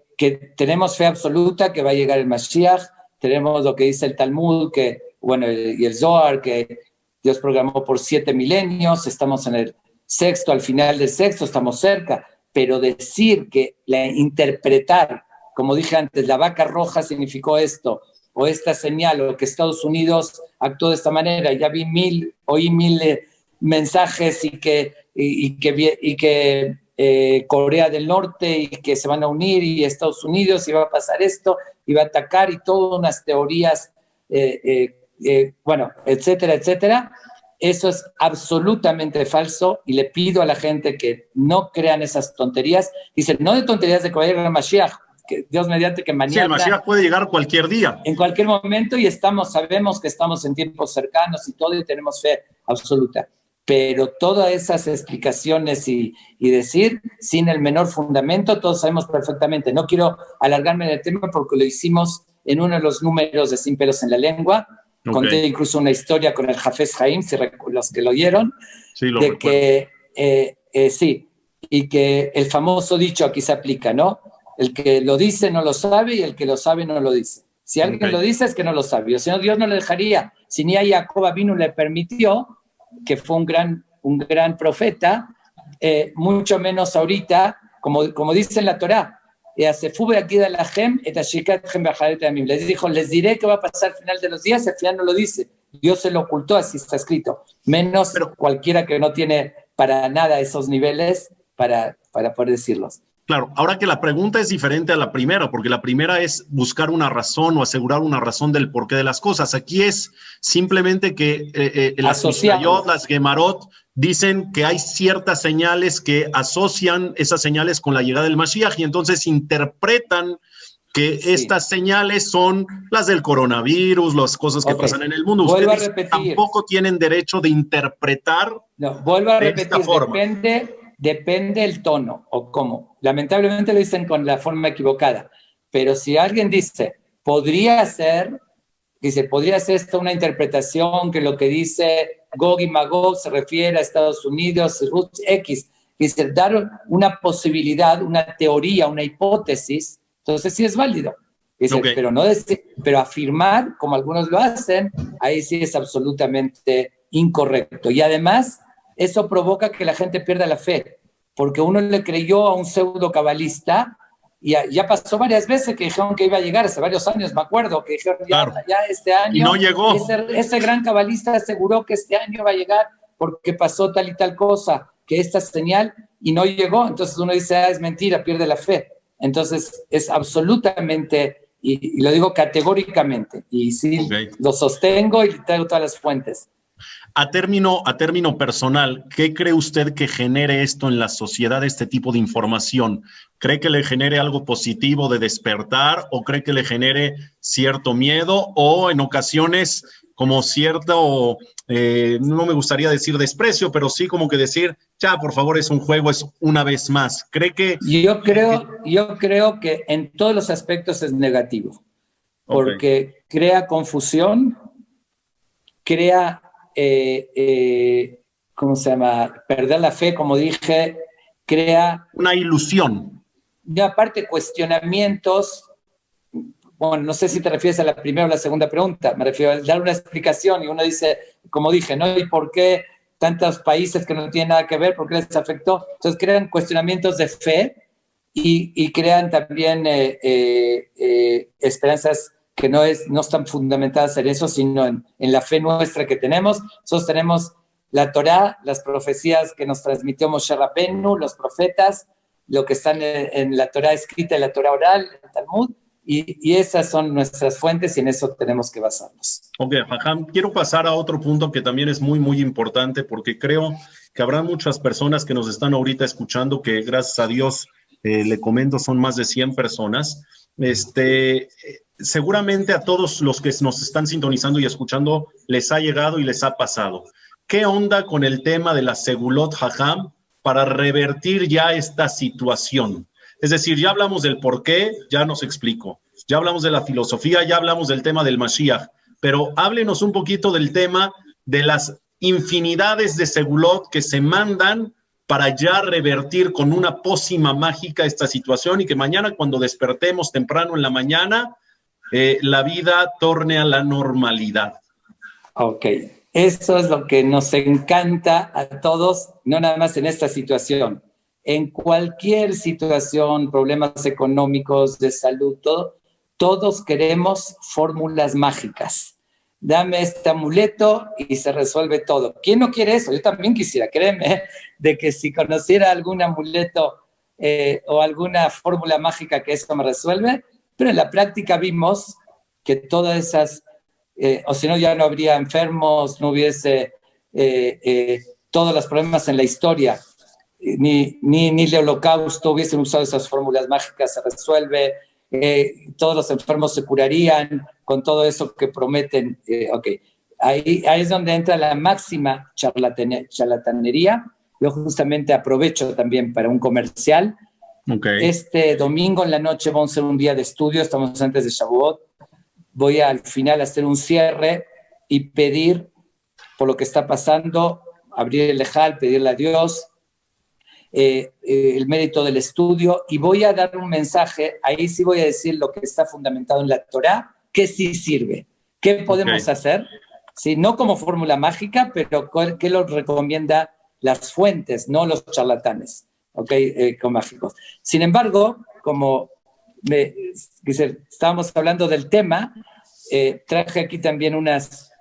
tenemos fe absoluta que va a llegar el Mashiach, tenemos lo que dice el Talmud, y el Zohar, que Dios programó por 7 milenios, estamos en el sexto, al final del sexto, estamos cerca, pero decir interpretar, como dije antes, la vaca roja significó esto, o esta señal, o que Estados Unidos actuó de esta manera, ya oí mil mensajes y que Corea del Norte y que se van a unir y Estados Unidos y va a pasar esto y va a atacar y todas unas teorías, etcétera, etcétera. Eso es absolutamente falso y le pido a la gente que no crean esas tonterías. Dicen, no de tonterías de que vaya a llegar el Mashiach, que Dios mediante que mañana... Sí, el Mashiach puede llegar cualquier día. En cualquier momento y sabemos que estamos en tiempos cercanos y todo y tenemos fe absoluta. Pero todas esas explicaciones y decir sin el menor fundamento, todos sabemos perfectamente. No quiero alargarme en el tema porque lo hicimos en uno de los números de Sin Pelos en la Lengua. Conté incluso una historia con el Jafes Haim, si los que lo oyeron, sí, de que sí, y que el famoso dicho aquí se aplica, ¿no? El que lo dice no lo sabe y el que lo sabe no lo dice. Si alguien lo dice es que no lo sabe, o si no, Dios no le dejaría. Si ni a Jacob Avinu le permitió, que fue un gran profeta, mucho menos ahorita, como dice en la Torá, les dijo, les diré que va a pasar al final de los días, al final no lo dice. Dios se lo ocultó, así está escrito. Menos cualquiera que no tiene para nada esos niveles para poder decirlos. Claro, ahora que la pregunta es diferente a la primera, porque la primera es buscar una razón o asegurar una razón del porqué de las cosas. Aquí es simplemente que las Mishnayot, las Gemarot, dicen que hay ciertas señales que asocian esas señales con la llegada del Mashiach y entonces interpretan que estas señales son las del coronavirus, las cosas que pasan en el mundo. Ustedes tampoco tienen derecho de interpretar vuelvo a repetir, esta forma. Depende el tono o cómo. Lamentablemente lo dicen con la forma equivocada. Pero si alguien dice, podría ser esta una interpretación que lo que dice Gog y Magog se refiere a Estados Unidos, X, dice, dar una posibilidad, una teoría, una hipótesis, entonces sí es válido. Dice, pero afirmar, como algunos lo hacen, ahí sí es absolutamente incorrecto. Y además, eso provoca que la gente pierda la fe, porque uno le creyó a un pseudo cabalista y ya pasó varias veces que dijeron que iba a llegar, hace varios años, me acuerdo, que dijeron ya este año, y no llegó. Ese gran cabalista aseguró que este año va a llegar porque pasó tal y tal cosa, que esta señal, y no llegó, entonces uno dice, es mentira, pierde la fe. Entonces es absolutamente, y lo digo categóricamente, y sí, lo sostengo y traigo todas las fuentes. A término personal, ¿qué cree usted que genere esto en la sociedad, este tipo de información? ¿Cree que le genere algo positivo de despertar o cree que le genere cierto miedo o en ocasiones como cierto, no me gustaría decir desprecio, pero sí como que decir, ya, por favor, es un juego, es una vez más? ¿Cree que...? Yo creo que en todos los aspectos es negativo, porque crea confusión, crea... ¿cómo se llama? Perder la fe, como dije, crea... una ilusión. Y aparte, cuestionamientos. Bueno, no sé si te refieres a la primera o la segunda pregunta. Me refiero a dar una explicación y uno dice, como dije, ¿no? ¿Y por qué tantos países que no tienen nada que ver? ¿Por qué les afectó? Entonces crean cuestionamientos de fe y crean también esperanzas que no están fundamentadas en eso, sino en la fe nuestra que tenemos. Nosotros tenemos la Torá, las profecías que nos transmitió Moshe Rabbeinu, los profetas, lo que están en la Torá escrita, en la Torá oral, en el Talmud, y esas son nuestras fuentes y en eso tenemos que basarnos. Ok, Jajam, quiero pasar a otro punto que también es muy, muy importante porque creo que habrá muchas personas que nos están ahorita escuchando que gracias a Dios, le comento, son más de 100 personas. Seguramente a todos los que nos están sintonizando y escuchando les ha llegado y les ha pasado. ¿Qué onda con el tema de la Segulot, Jajam, para revertir ya esta situación? Es decir, ya hablamos del por qué, ya nos explicó. Ya hablamos de la filosofía, ya hablamos del tema del Mashiach, pero háblenos un poquito del tema de las infinidades de Segulot que se mandan para ya revertir con una pócima mágica esta situación y que mañana cuando despertemos temprano en la mañana, la vida torne a la normalidad. Ok, eso es lo que nos encanta a todos, no nada más en esta situación. En cualquier situación, problemas económicos, de salud, todos queremos fórmulas mágicas. Dame este amuleto y se resuelve todo. ¿Quién no quiere eso? Yo también quisiera, créeme, de que si conociera algún amuleto o alguna fórmula mágica que eso me resuelve, pero en la práctica vimos que todas esas, o si no ya no habría enfermos, no hubiese todos los problemas en la historia, ni el holocausto hubiesen usado esas fórmulas mágicas, se resuelve, todos los enfermos se curarían con todo eso que prometen. Ahí es donde entra la máxima charlatanería. Yo justamente aprovecho también para un comercial. Este domingo en la noche vamos a hacer un día de estudio, estamos antes de Shavuot. Voy al final a hacer un cierre y pedir por lo que está pasando, abrir el Ejal, pedirle a Dios el mérito del estudio, y voy a dar un mensaje, ahí sí voy a decir lo que está fundamentado en la Torá, que sí sirve. ¿Qué podemos hacer? Sí, no como fórmula mágica, pero ¿qué lo recomienda las fuentes, no los charlatanes, con mágicos? Sin embargo, como estábamos hablando del tema, traje aquí también unas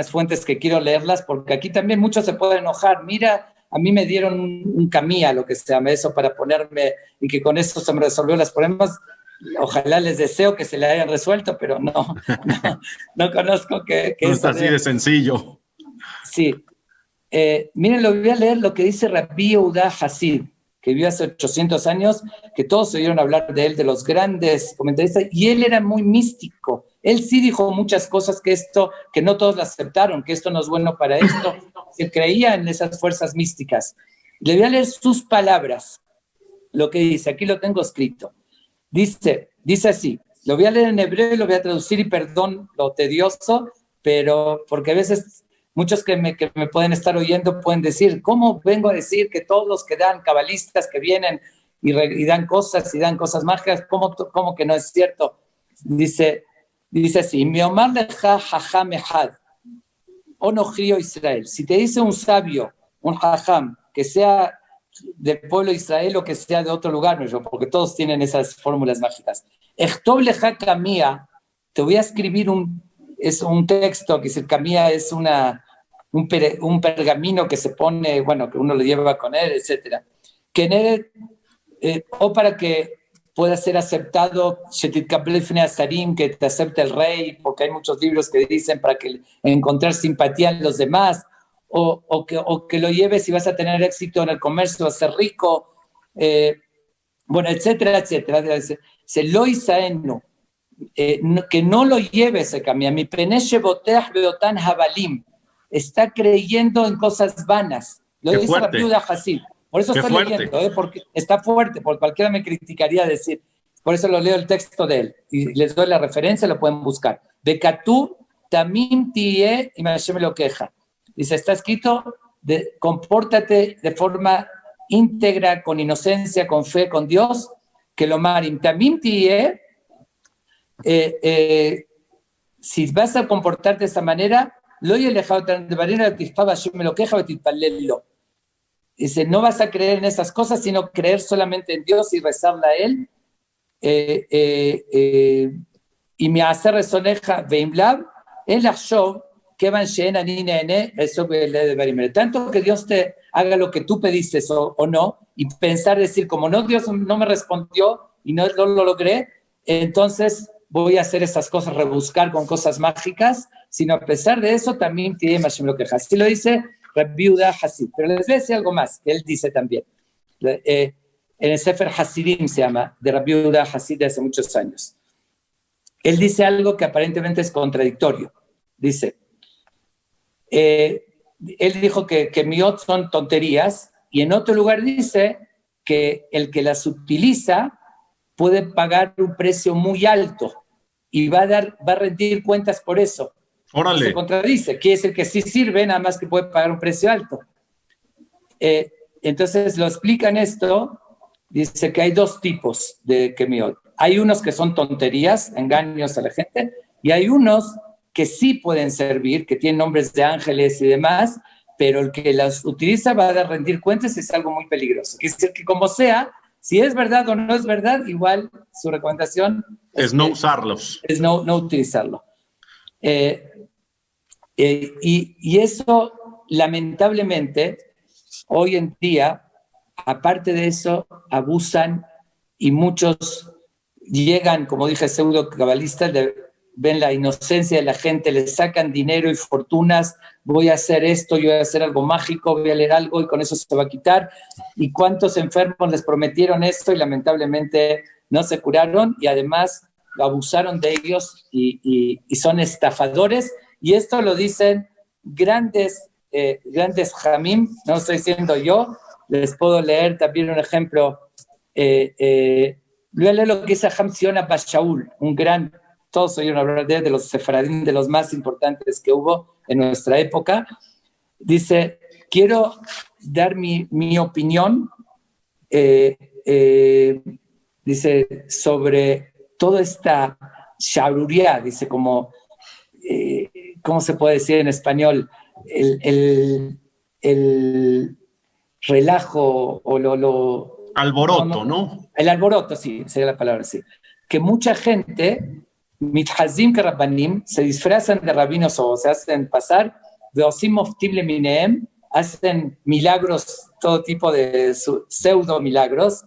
fuentes que quiero leerlas, porque aquí también muchos se pueden enojar. Mira, a mí me dieron un camilla, lo que se llama eso, para ponerme, y que con eso se me resolvió los problemas. Ojalá les deseo que se le hayan resuelto, pero no conozco que no está así de sencillo. Sí. Miren, lo voy a leer lo que dice Rabbi Yehuda Hasid, que vivió hace 800 años, que todos oyeron hablar de él, de los grandes comentaristas, y él era muy místico. Él sí dijo muchas cosas que no todos lo aceptaron, que esto no es bueno para esto. Se creía en esas fuerzas místicas. Le voy a leer sus palabras, lo que dice, aquí lo tengo escrito. Dice así, lo voy a leer en hebreo y lo voy a traducir, y perdón lo tedioso, pero porque a veces muchos que me pueden estar oyendo pueden decir, ¿cómo vengo a decir que todos los que dan cabalistas que vienen y dan cosas mágicas, ¿cómo que no es cierto? Dice así, mi omar leja jajam ehad, o no jrío Israel. Si te dice un sabio, un jajam, que sea del pueblo de Israel o que sea de otro lugar, porque todos tienen esas fórmulas mágicas. Echtob leja kamia, te voy a escribir un texto, que es kamia, es un pergamino que se pone, que uno lo lleva con él, etc. O para que pueda ser aceptado, que te acepte el rey, porque hay muchos libros que dicen para que encontrar simpatía en los demás, o que lo lleves y vas a tener éxito en el comercio, vas a ser rico, etcétera, etcétera. Se lo isaenu, que no lo lleves a cambiar. Mi peneche boteach beotan jabalim, está creyendo en cosas vanas. Lo dice la viuda Hasid. Por eso estoy leyendo, porque está fuerte, porque cualquiera me criticaría decir. Por eso lo leo el texto de él y les doy la referencia, lo pueden buscar. Bekatú tamim tie y Hashem me lo queja. Dice, está escrito, compórtate de forma íntegra, con inocencia, con fe, con Dios, que lo marim. Tamim tie, si vas a comportarte de esa manera, lo he dejado de manera que Hashem me lo queja, dice, no vas a creer en esas cosas, sino creer solamente en Dios y rezarle a Él. Y me hace resoneja veimlab el ashov que van shena ni nene eso que le debería tanto que Dios te haga lo que tú pediste o no, y decir, como no, Dios no me respondió y no lo logré, entonces voy a hacer esas cosas, rebuscar con cosas mágicas, sino a pesar de eso también tiene Hashem lo queja. Así lo dice Rabbi Yehuda Hasid. Pero les voy a decir algo más, que él dice también. En el Sefer Hasidim se llama, de Rabbi Yehuda Hasid de hace muchos años. Él dice algo que aparentemente es contradictorio. Dice, él dijo que miot son tonterías, y en otro lugar dice que el que las utiliza puede pagar un precio muy alto y va a rendir cuentas por eso. Órale. Se contradice, quiere decir que sí sirve, nada más que puede pagar un precio alto. Entonces lo explican esto, dice que hay dos tipos de kemiot. Hay unos que son tonterías, engaños a la gente, y hay unos que sí pueden servir, que tienen nombres de ángeles y demás, pero el que las utiliza va a rendir cuentas y es algo muy peligroso. Quiere decir que como sea, si es verdad o no es verdad, igual su recomendación es no usarlos. Es no utilizarlo. Y eso, lamentablemente, hoy en día, aparte de eso, abusan y muchos llegan, como dije, pseudo cabalistas, ven la inocencia de la gente, les sacan dinero y fortunas, voy a hacer esto, yo voy a hacer algo mágico, voy a leer algo y con eso se va a quitar. ¿Y cuántos enfermos les prometieron esto y lamentablemente no se curaron? Y además abusaron de ellos y son estafadores. Y esto lo dicen grandes jamim, no lo estoy diciendo yo, les puedo leer también un ejemplo. Voy a leer lo que dice Ham Sion Abba Shaul, un gran, todos oyeron hablar de los sefaradín, de los más importantes que hubo en nuestra época. Dice, quiero dar mi opinión dice, sobre toda esta sharuría, dice, como, ¿cómo se puede decir en español? El relajo o alboroto, ¿no? El alboroto, sí, sería la palabra, sí. Que mucha gente, mithazim que rabbanim, se disfrazan de rabinos o se hacen pasar, veosim oftim leminem, hacen milagros, todo tipo de pseudo milagros,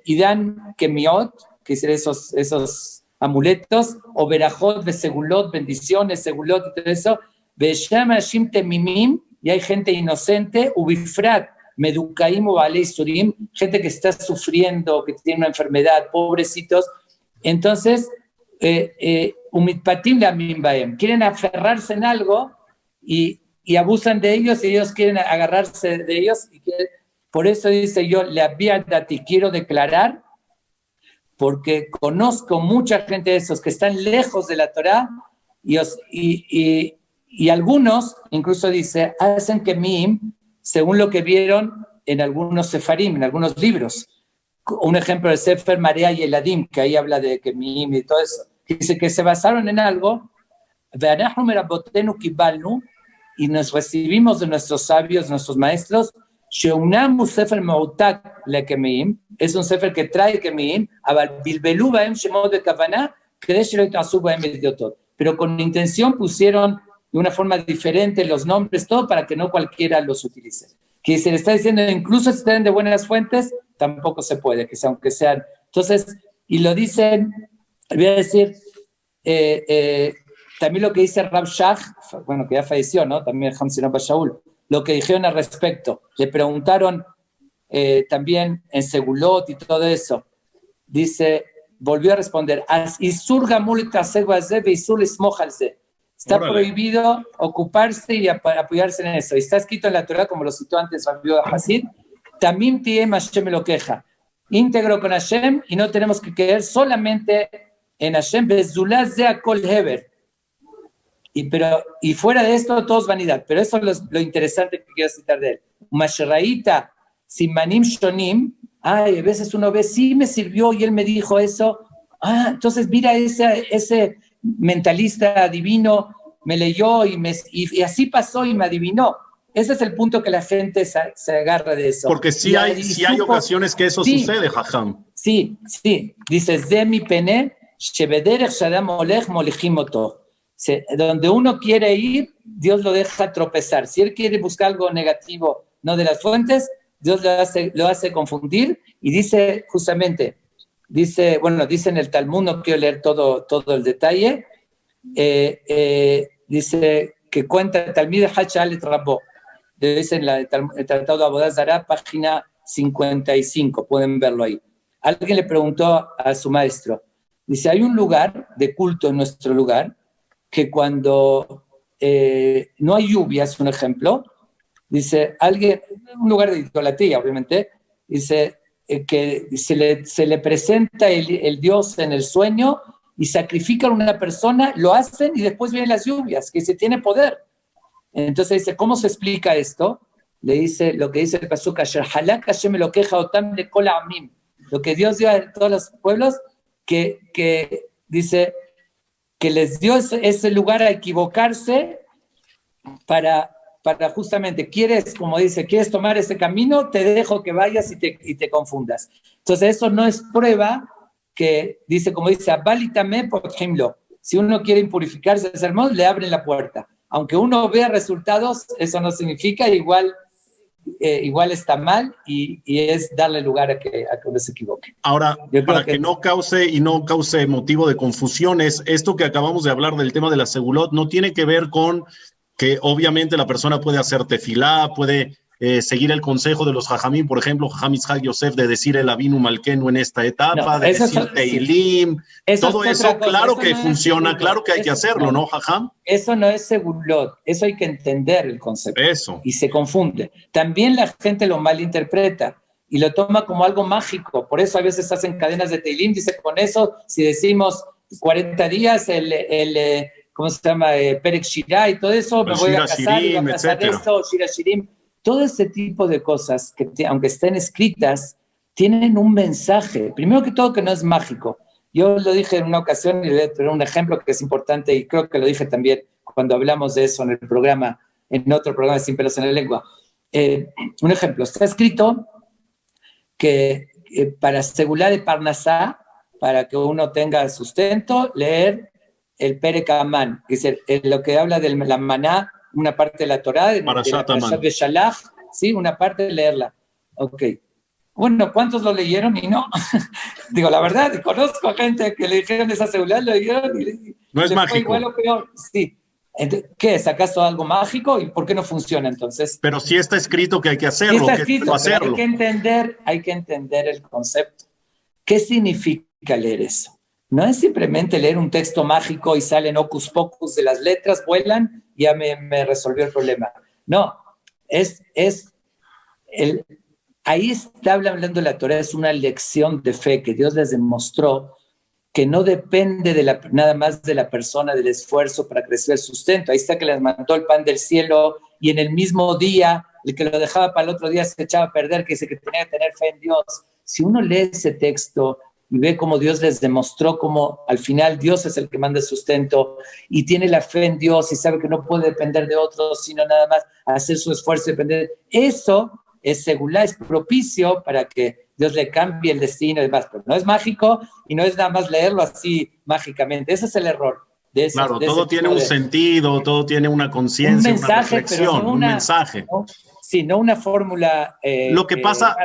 y dan kemiot, que es esos amuletos, o berajot, besegulot, bendiciones, segulot y todo eso, besham hashim temimim, y hay gente inocente, ubifrat, meducaim o balei surim, gente que está sufriendo, que tiene una enfermedad, pobrecitos. Entonces, umitpatim lamim baem, quieren aferrarse en algo y abusan de ellos y ellos quieren agarrarse de ellos. Por eso dice yo, le había dati, quiero declarar, porque conozco mucha gente de esos que están lejos de la Torá y algunos, incluso dice, hacen que mim, según lo que vieron en algunos sefarim, en algunos libros. Un ejemplo del Sefer Marea y Eladim, que ahí habla de que mim y todo eso. Dice que se basaron en algo, y nos recibimos de nuestros sabios, nuestros maestros, es un sefer que trae Kemim, pero con intención pusieron de una forma diferente los nombres, todo para que no cualquiera los utilice. Que se le está diciendo, incluso si están de buenas fuentes, tampoco se puede, que sea, aunque sean. Entonces, y lo dicen, voy a decir, también lo que dice Rav Shach, bueno, que ya falleció, ¿no? También Hamsin Abba Shaul, lo que dijeron al respecto. Le preguntaron también en Segulot y todo eso. Dice, volvió a responder, está prohibido ocuparse y apoyarse en eso. Y está escrito en la Torah, como lo citó antes Rabbi Hasid, Tamim tiem Hashem lo queja. Íntegro con Hashem y no tenemos que creer solamente en Hashem, Bezulá zea kol heber. Y fuera de esto, todo es vanidad. Pero eso es lo interesante que quiero citar de él. Mashraita, simanim shonim. Ay, a veces uno ve, sí me sirvió y él me dijo eso. Entonces mira ese mentalista divino, me leyó y así pasó y me adivinó. Ese es el punto que la gente se agarra de eso. Porque sí hay ocasiones que eso sucede, Jajam. Sí. Dice, Zemi pene, shebederech shadam olech molechim oto. Donde uno quiere ir, Dios lo deja tropezar. Si él quiere buscar algo negativo, no de las fuentes, Dios lo hace confundir. Y dice justamente, dice en el Talmud, no quiero leer todo el detalle, dice que cuenta el Talmid de Hachalet Rabbo, dice en el Tratado de Avodah Zará, página 55, pueden verlo ahí. Alguien le preguntó a su maestro, dice, hay un lugar de culto en nuestro lugar, que cuando no hay lluvias, un ejemplo, dice un lugar de idolatría, obviamente, dice que se le presenta el Dios en el sueño y sacrifican a una persona, lo hacen y después vienen las lluvias, que se tiene poder. Entonces dice, ¿cómo se explica esto? Le dice lo que dice el Pasuk, Halak Hashem lo queja otam de kol amim, lo que Dios dio a todos los pueblos, que dice que les dio ese lugar a equivocarse para justamente, quieres tomar ese camino, te dejo que vayas y te confundas. Entonces eso no es prueba que dice, como dice, Abalitame por ejemplo, si uno quiere impurificarse de sermón, le abren la puerta. Aunque uno vea resultados, eso no significa, igual está mal y es darle lugar a que uno se equivoque. Ahora, para que no cause motivo de confusiones, esto que acabamos de hablar del tema de la segulot no tiene que ver con que obviamente la persona puede hacer tefilá, puede seguir el consejo de los jajamín, por ejemplo, Jajam Yitzhak Yosef, de decir el Avinu Malkenu en esta etapa, de decir Teilim, todo eso, claro que funciona, claro que hay que hacerlo, ¿no, Jajam? Eso no es segulot, eso hay que entender el concepto. Eso. Y se confunde. También la gente lo malinterpreta y lo toma como algo mágico, por eso a veces hacen cadenas de Teilim, dice, con eso, si decimos 40 días, ¿cómo se llama? Perek Shirah y todo eso, me voy a casar, Shirim, esto, Shira Shirim. Todo ese tipo de cosas que aunque estén escritas, tienen un mensaje. Primero que todo, que no es mágico. Yo lo dije en una ocasión y le voy a poner un ejemplo que es importante y creo que lo dije también cuando hablamos de eso en el programa, en otro programa de Sin Pelos en la Lengua. Un ejemplo, está escrito que para Segulá de Parnasá, para que uno tenga sustento, leer el Perek Amán, que es lo que habla de la maná, una parte de la Torá, de la Parashat de Shalach, ¿sí? Una parte, leerla. Ok. Bueno, ¿cuántos lo leyeron y no? Digo, la verdad, conozco a gente que le dijeron esa Segulá, lo leyeron y no es mágico. Fue igual o peor. Sí. Entonces, ¿qué es? ¿Acaso algo mágico? ¿Y por qué no funciona entonces? Pero sí está escrito que hay que hacerlo. Sí está escrito, pero hay que entender el concepto. ¿Qué significa leer eso? No es simplemente leer un texto mágico y salen hocus pocus de las letras, vuelan y ya me resolvió el problema. No, ahí está hablando la Torah, es una lección de fe que Dios les demostró que no depende nada más de la persona, del esfuerzo para crecer el sustento. Ahí está que les mandó el pan del cielo y en el mismo día, el que lo dejaba para el otro día se echaba a perder, que dice que tenía que tener fe en Dios. Si uno lee ese texto y ve cómo Dios les demostró cómo al final Dios es el que manda el sustento y tiene la fe en Dios y sabe que no puede depender de otros, sino nada más hacer su esfuerzo y depender. Eso es segulá, es propicio para que Dios le cambie el destino y demás, pero no es mágico y no es nada más leerlo así mágicamente. Ese es el error. Claro, todo tiene un sentido, todo tiene una conciencia, una reflexión, un mensaje. Sí, no una fórmula. Lo que pasa,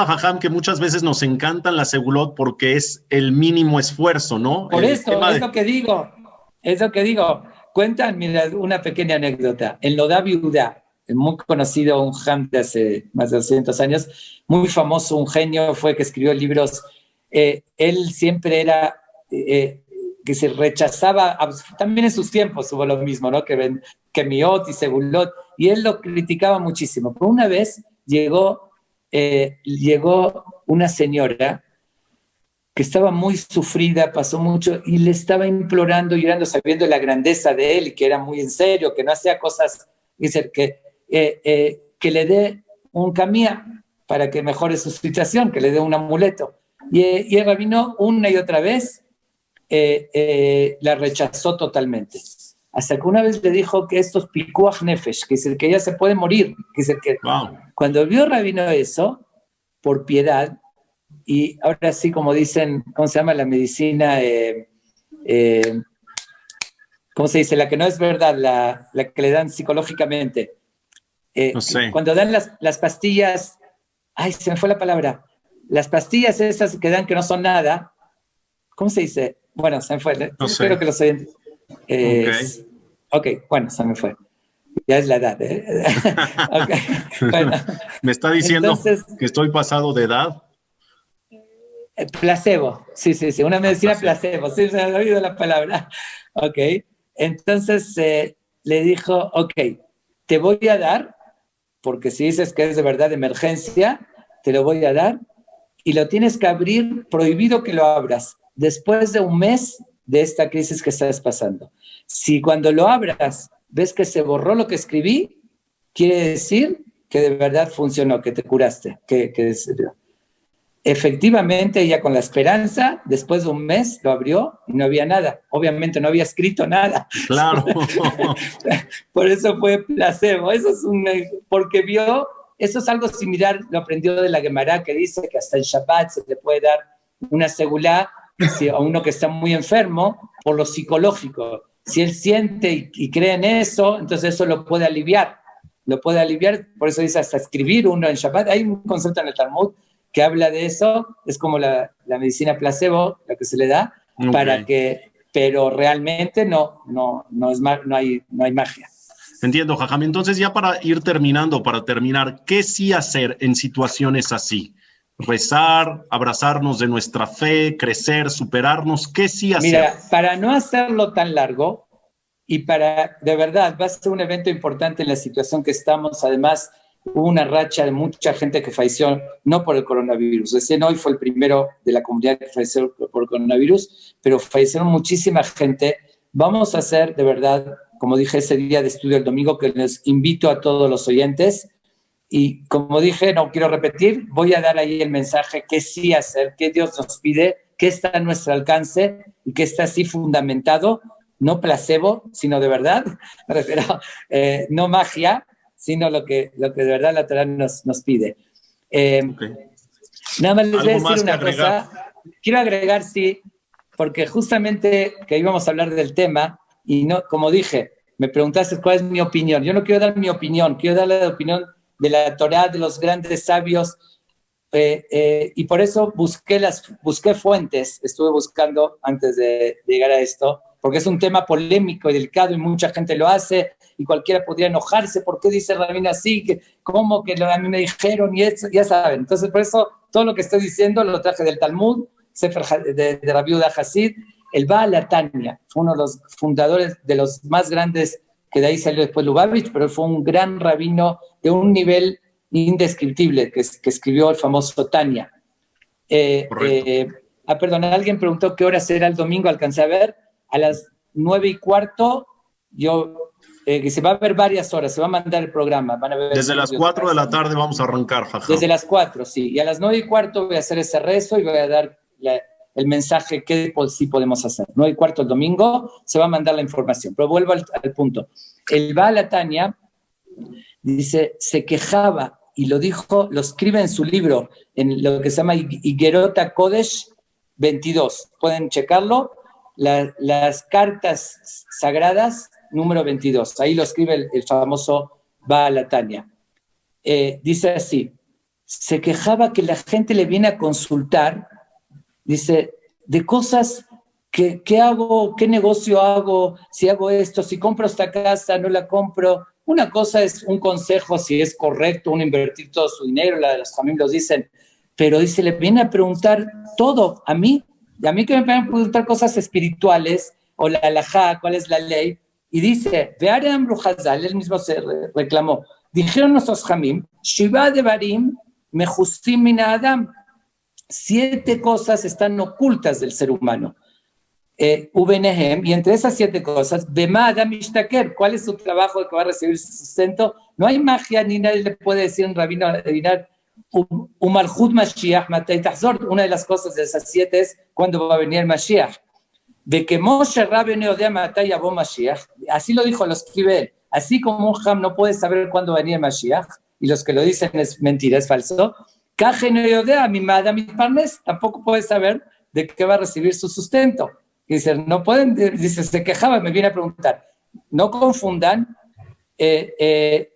Jajam, que muchas veces nos encantan las segulot porque es el mínimo esfuerzo, ¿no? Por eso, es lo que digo. Cuentan, mira, una pequeña anécdota. En Lodá Viudá, muy conocido, un ham de hace más de 200 años, muy famoso, un genio, fue que escribió libros. Él siempre era, que se rechazaba, también en sus tiempos hubo lo mismo, ¿no? Que Miot y Segulot, y él lo criticaba muchísimo. Pero una vez llegó una señora que estaba muy sufrida, pasó mucho, y le estaba implorando, llorando, sabiendo la grandeza de él, y que era muy en serio, que no hacía cosas, que le dé un camía para que mejore su situación, que le dé un amuleto. Y el rabino una y otra vez la rechazó totalmente. Hasta que una vez le dijo que esto es pikuach nefesh, que es el que ya se puede morir, que es el que... Wow. Cuando vio el rabino eso, por piedad, y ahora sí, como dicen, ¿cómo se llama la medicina? ¿Cómo se dice? La que no es verdad, la que le dan psicológicamente. No sé. Cuando dan las pastillas, ay, se me fue la palabra, las pastillas esas que dan que no son nada, ¿cómo se dice? Bueno, se me fue, no espero que lo sé. Ok, bueno, se me fue. Ya es la edad, ¿eh? Okay. Bueno. ¿Me está diciendo entonces, que estoy pasado de edad? Placebo, sí, una medicina placebo, sí, se me ha oído la palabra. Ok, entonces le dijo, ok, te voy a dar, porque si dices que es de verdad de emergencia, te lo voy a dar, y lo tienes que abrir, prohibido que lo abras, después de un mes de esta crisis que estás pasando. Si cuando lo abras ves que se borró lo que escribí, quiere decir que de verdad funcionó, que te curaste, que efectivamente ella con la esperanza, después de un mes lo abrió y no había nada. Obviamente no había escrito nada. Claro. Por eso fue placebo. Eso es porque vio, eso es algo similar, lo aprendió de la Gemara, que dice que hasta en Shabbat se le puede dar una segulá a uno que está muy enfermo por lo psicológico. Si él siente y cree en eso, entonces eso lo puede aliviar. Por eso dice hasta escribir uno en Shabbat. Hay un concepto en el Talmud que habla de eso, es como la medicina placebo, la que se le da, para que, pero realmente no hay magia. Entiendo, Jajam. Entonces, ya para terminar, ¿qué sí hacer en situaciones así? Rezar, abrazarnos de nuestra fe, crecer, superarnos, ¿qué sí hacer? Mira, para no hacerlo tan largo y de verdad, va a ser un evento importante en la situación que estamos, además, hubo una racha de mucha gente que falleció, no por el coronavirus. Recién hoy fue el primero de la comunidad que falleció por el coronavirus, pero fallecieron muchísima gente. Vamos a hacer, de verdad, como dije ese día de estudio el domingo, que les invito a todos los oyentes, Y como dije, no quiero repetir, voy a dar ahí el mensaje que sí hacer, que Dios nos pide, que está a nuestro alcance y que está así fundamentado, no placebo, sino de verdad, me refiero, no magia, sino lo que de verdad la Torah nos pide. Okay. Nada más les voy a decir una cosa. Quiero agregar, sí, porque justamente que íbamos a hablar del tema, y no, como dije, me preguntaste cuál es mi opinión. Yo no quiero dar mi opinión, quiero dar la opinión de la Torá, de los grandes sabios, y por eso busqué fuentes, estuve buscando antes de llegar a esto, porque es un tema polémico y delicado y mucha gente lo hace y cualquiera podría enojarse. ¿Por qué dice Rabín así? ¿Cómo que a mí me dijeron? Y eso, ya saben. Entonces, por eso todo lo que estoy diciendo lo traje del Talmud, Sefer de Rabbi Yehuda Hasid. El Baal HaTanya fue uno de los fundadores, de los más grandes, que de ahí salió después Lubavitch, pero fue un gran rabino de un nivel indescriptible que escribió el famoso Tanya. Perdón, alguien preguntó qué hora será el domingo, alcancé a ver, a las 9:15, que se va a ver varias horas, se va a mandar el programa. Van a ver desde las 4 de la tarde vamos a arrancar, Jajam. Desde las 4, sí, y a las 9:15 voy a hacer ese rezo y voy a dar el mensaje que sí podemos hacer. 9:15 el domingo, se va a mandar la información. Pero vuelvo al punto. El Baal HaTanya dice, se quejaba, y lo escribe en su libro, en lo que se llama Igerot HaKodesh 22. Pueden checarlo, las cartas sagradas, número 22. Ahí lo escribe el famoso Baal HaTanya. Dice así, se quejaba que la gente le viene a consultar, dice, de cosas que hago, qué negocio hago, si hago esto, si compro esta casa, no la compro. Una cosa es un consejo, si es correcto uno invertir todo su dinero, los jamim los dicen, pero dice, le viene a preguntar todo a mí que me vienen a preguntar cosas espirituales, o la halajá, cuál es la ley, y dice, Ve'are Amru Hazal, él mismo se reclamó, dijeron nuestros jamim, Shiva Devarim Mejustim Min Adam, 7 cosas están ocultas del ser humano. Ubenehem, y entre esas 7 cosas, Bema Adam Ishtaker, ¿cuál es su trabajo que va a recibir su sustento? No hay magia, ni nadie le puede decir a un rabino adivinar. Umalchut Mashiach Matei Tahzor, una de las cosas de esas 7 es cuándo va a venir el Mashiach. De que Moshe Rabbeinu Odea Matei Yavo Mashiach, así lo dijo, lo escribe él. Así como un Ham no puede saber cuándo va a venir el Mashiach, y los que lo dicen es mentira, es falso, Kaje no Odea Mimada Mitparnes, tampoco puede saber de qué va a recibir su sustento. Y dice, no pueden, dice, se quejaba, me viene a preguntar. No confundan de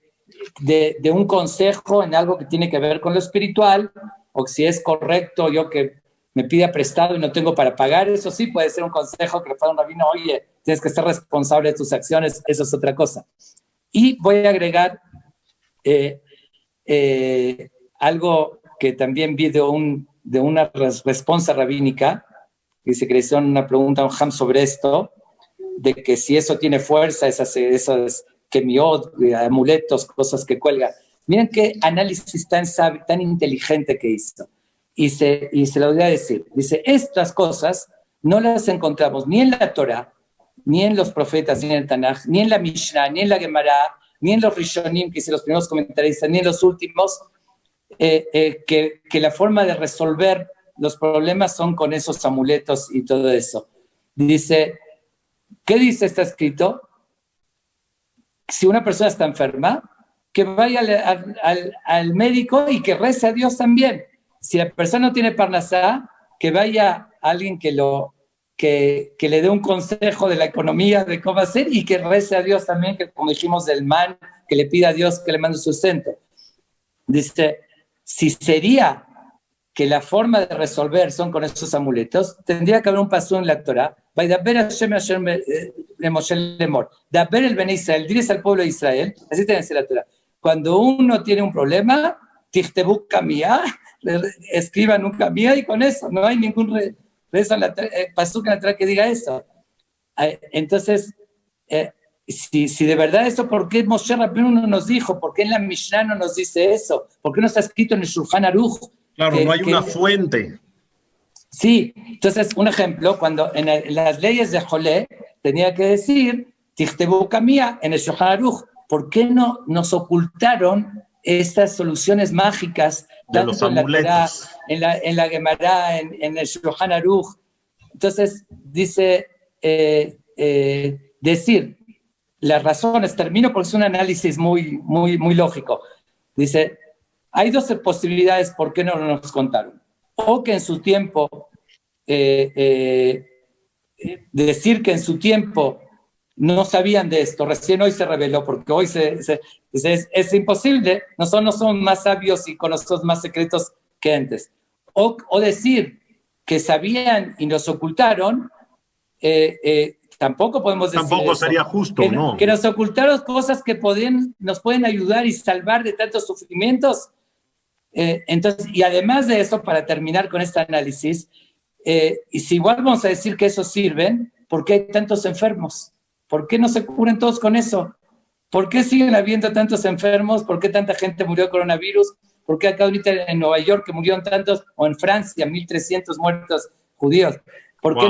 un consejo en algo que tiene que ver con lo espiritual, o si es correcto yo que me pida prestado y no tengo para pagar, eso sí puede ser un consejo que le pueda un rabino, oye, tienes que ser responsable de tus acciones, eso es otra cosa. Y voy a agregar algo que también vi de una respuesta rabínica, que se creció una pregunta a un Ham sobre esto, de que si eso tiene fuerza, esas kemiot, amuletos, cosas que cuelgan. Miren qué análisis tan inteligente que hizo. Y se lo voy a decir. Dice, estas cosas no las encontramos ni en la Torah, ni en los profetas, ni en el Tanaj, ni en la Mishnah, ni en la Gemara, ni en los Rishonim, que hice los primeros comentaristas, ni en los últimos, que la forma de resolver los problemas son con esos amuletos y todo eso. Dice, ¿qué dice? Está escrito, si una persona está enferma, que vaya al médico y que rece a Dios también. Si la persona no tiene parnasá, que vaya a alguien que le dé un consejo de la economía, de cómo hacer, y que rece a Dios también, que como dijimos del man, que le pida a Dios que le mande sustento. Dice, si sería que la forma de resolver son con esos amuletos, tendría que haber un paso en la Torah, Vaidaber Hashem Moshe Lemor, Daber el Ben Israel, diles al pueblo de Israel, así tiene que ser la Torah. Cuando uno tiene un problema, Tichtebu Kamiyah, escriban un Kamiyah, y con eso no hay ningún rezo en la pasuk en la Torah que diga eso. Entonces, si de verdad eso, ¿por qué Moshe Rabbeinu no nos dijo? ¿Por qué en la Mishnah no nos dice eso? ¿Por qué no está escrito en el Shulchan Aruch? Claro, no hay una fuente. Sí, entonces un ejemplo, cuando en las leyes de Jolé tenía que decir Tichtebu Kamiyah en el Shulchan Aruch, ¿por qué no nos ocultaron estas soluciones mágicas, de tanto los en la Torá, amuletos. en la Gemara, en el Shulchan Aruch. Entonces, dice, decir las razones, termino porque es un análisis muy lógico. Dice, hay dos posibilidades por qué no nos contaron. O que en su tiempo, decir que en su tiempo no sabían de esto, recién hoy se reveló, porque hoy es imposible, nosotros no somos más sabios y conocemos más secretos que antes. O decir que sabían y nos ocultaron, tampoco podemos decir Tampoco eso. sería justo, ¿no? Que nos ocultaron cosas que nos pueden ayudar y salvar de tantos sufrimientos. Entonces, y además de eso, para terminar con este análisis, y si igual vamos a decir que eso sirven, ¿por qué hay tantos enfermos? ¿Por qué no se curan todos con eso? ¿Por qué siguen habiendo tantos enfermos? ¿Por qué tanta gente murió de coronavirus? ¿Por qué acá ahorita en Nueva York que murieron tantos, o en Francia, 1.300 muertos judíos? ¿Por qué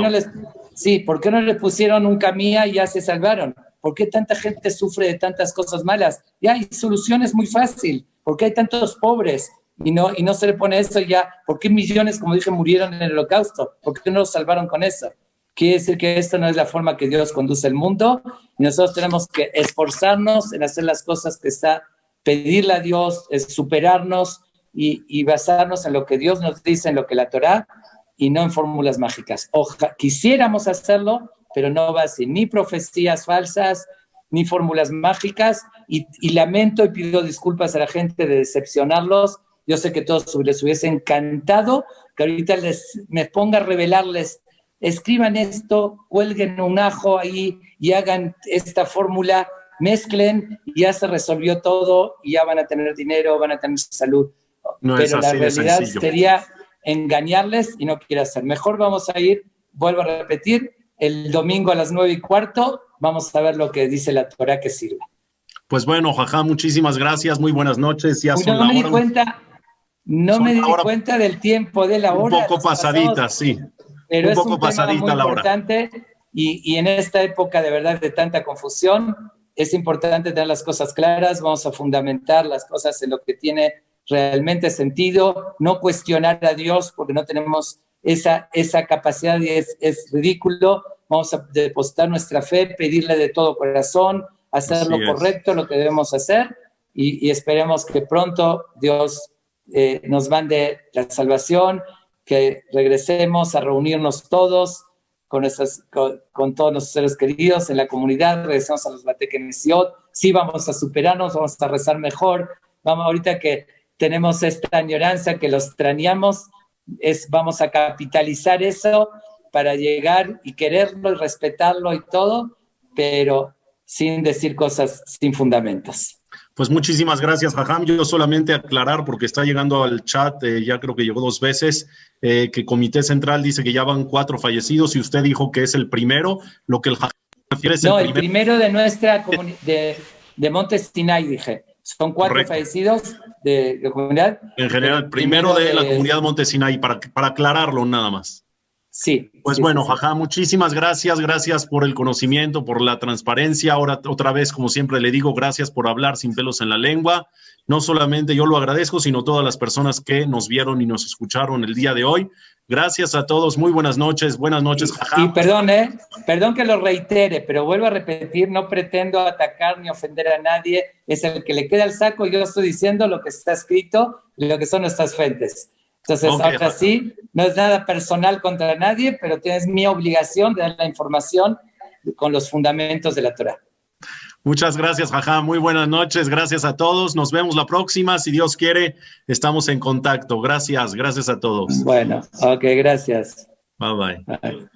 ¿por qué no les pusieron un camilla y ya se salvaron? ¿Por qué tanta gente sufre de tantas cosas malas? Y hay soluciones muy fáciles. ¿Por qué hay tantos pobres? Y no se le pone eso ya. ¿Por qué millones, como dije, murieron en el Holocausto? ¿Por qué no los salvaron con eso? Quiere decir que esto no es la forma que Dios conduce el mundo, y nosotros tenemos que esforzarnos en hacer las cosas que está, pedirle a Dios, es superarnos y basarnos en lo que Dios nos dice, en lo que la Torá, y no en fórmulas mágicas. Quisiéramos hacerlo, pero no va así, ni profecías falsas, ni fórmulas mágicas, y lamento y pido disculpas a la gente de decepcionarlos. Yo sé que todos les hubiese encantado que ahorita me ponga a revelarles, escriban esto, cuelguen un ajo ahí y hagan esta fórmula, mezclen y ya se resolvió todo y ya van a tener dinero, van a tener salud. No pero la realidad sencillo. Sería engañarles y no quiero hacer. Mejor vamos a ir, vuelvo a repetir, el domingo a las 9:15, vamos a ver lo que dice la Torá que sirve. Pues bueno, Jajá, muchísimas gracias, muy buenas noches. Ya son no me di cuenta del tiempo de la hora. Un poco pasadita, sí. Pero es un tema muy importante y en esta época de verdad de tanta confusión, es importante tener las cosas claras, vamos a fundamentar las cosas en lo que tiene realmente sentido, no cuestionar a Dios porque no tenemos esa capacidad y es ridículo. Vamos a depositar nuestra fe, pedirle de todo corazón, hacer lo correcto, lo que debemos hacer y esperemos que pronto Dios nos mande la salvación, que regresemos a reunirnos todos con todos nuestros seres queridos en la comunidad, regresemos a los Bate Kenesiot, sí vamos a superarnos, vamos a rezar mejor, ahorita que tenemos esta añoranza que los extrañamos, vamos a capitalizar eso para llegar y quererlo y respetarlo y todo, pero sin decir cosas sin fundamentos. Pues muchísimas gracias, Jajam. Yo solamente aclarar, porque está llegando al chat, ya creo que llegó 2 veces, que Comité Central dice que ya van 4 fallecidos y usted dijo que es el primero, lo que el Jajam refiere es el primero de nuestra comunidad, de Monte Sinai, dije. Son 4 Correcto. Fallecidos de comunidad. En general, primero de la comunidad Monte Sinai, para aclararlo nada más. Sí. Pues sí, bueno, sí. Jajá, muchísimas gracias por el conocimiento, por la transparencia. Ahora, otra vez, como siempre le digo, gracias por hablar sin pelos en la lengua. No solamente yo lo agradezco, sino todas las personas que nos vieron y nos escucharon el día de hoy. Gracias a todos, muy buenas noches, Jajá. Y perdón que lo reitere, pero vuelvo a repetir, no pretendo atacar ni ofender a nadie, es el que le queda el saco, yo estoy diciendo lo que está escrito y lo que son nuestras fuentes. Entonces, ahora sí, no es nada personal contra nadie, pero tienes mi obligación de dar la información con los fundamentos de la Torá. Muchas gracias, Jajá. Muy buenas noches. Gracias a todos. Nos vemos la próxima. Si Dios quiere, estamos en contacto. Gracias a todos. Bueno, ok, gracias. Bye. Bye.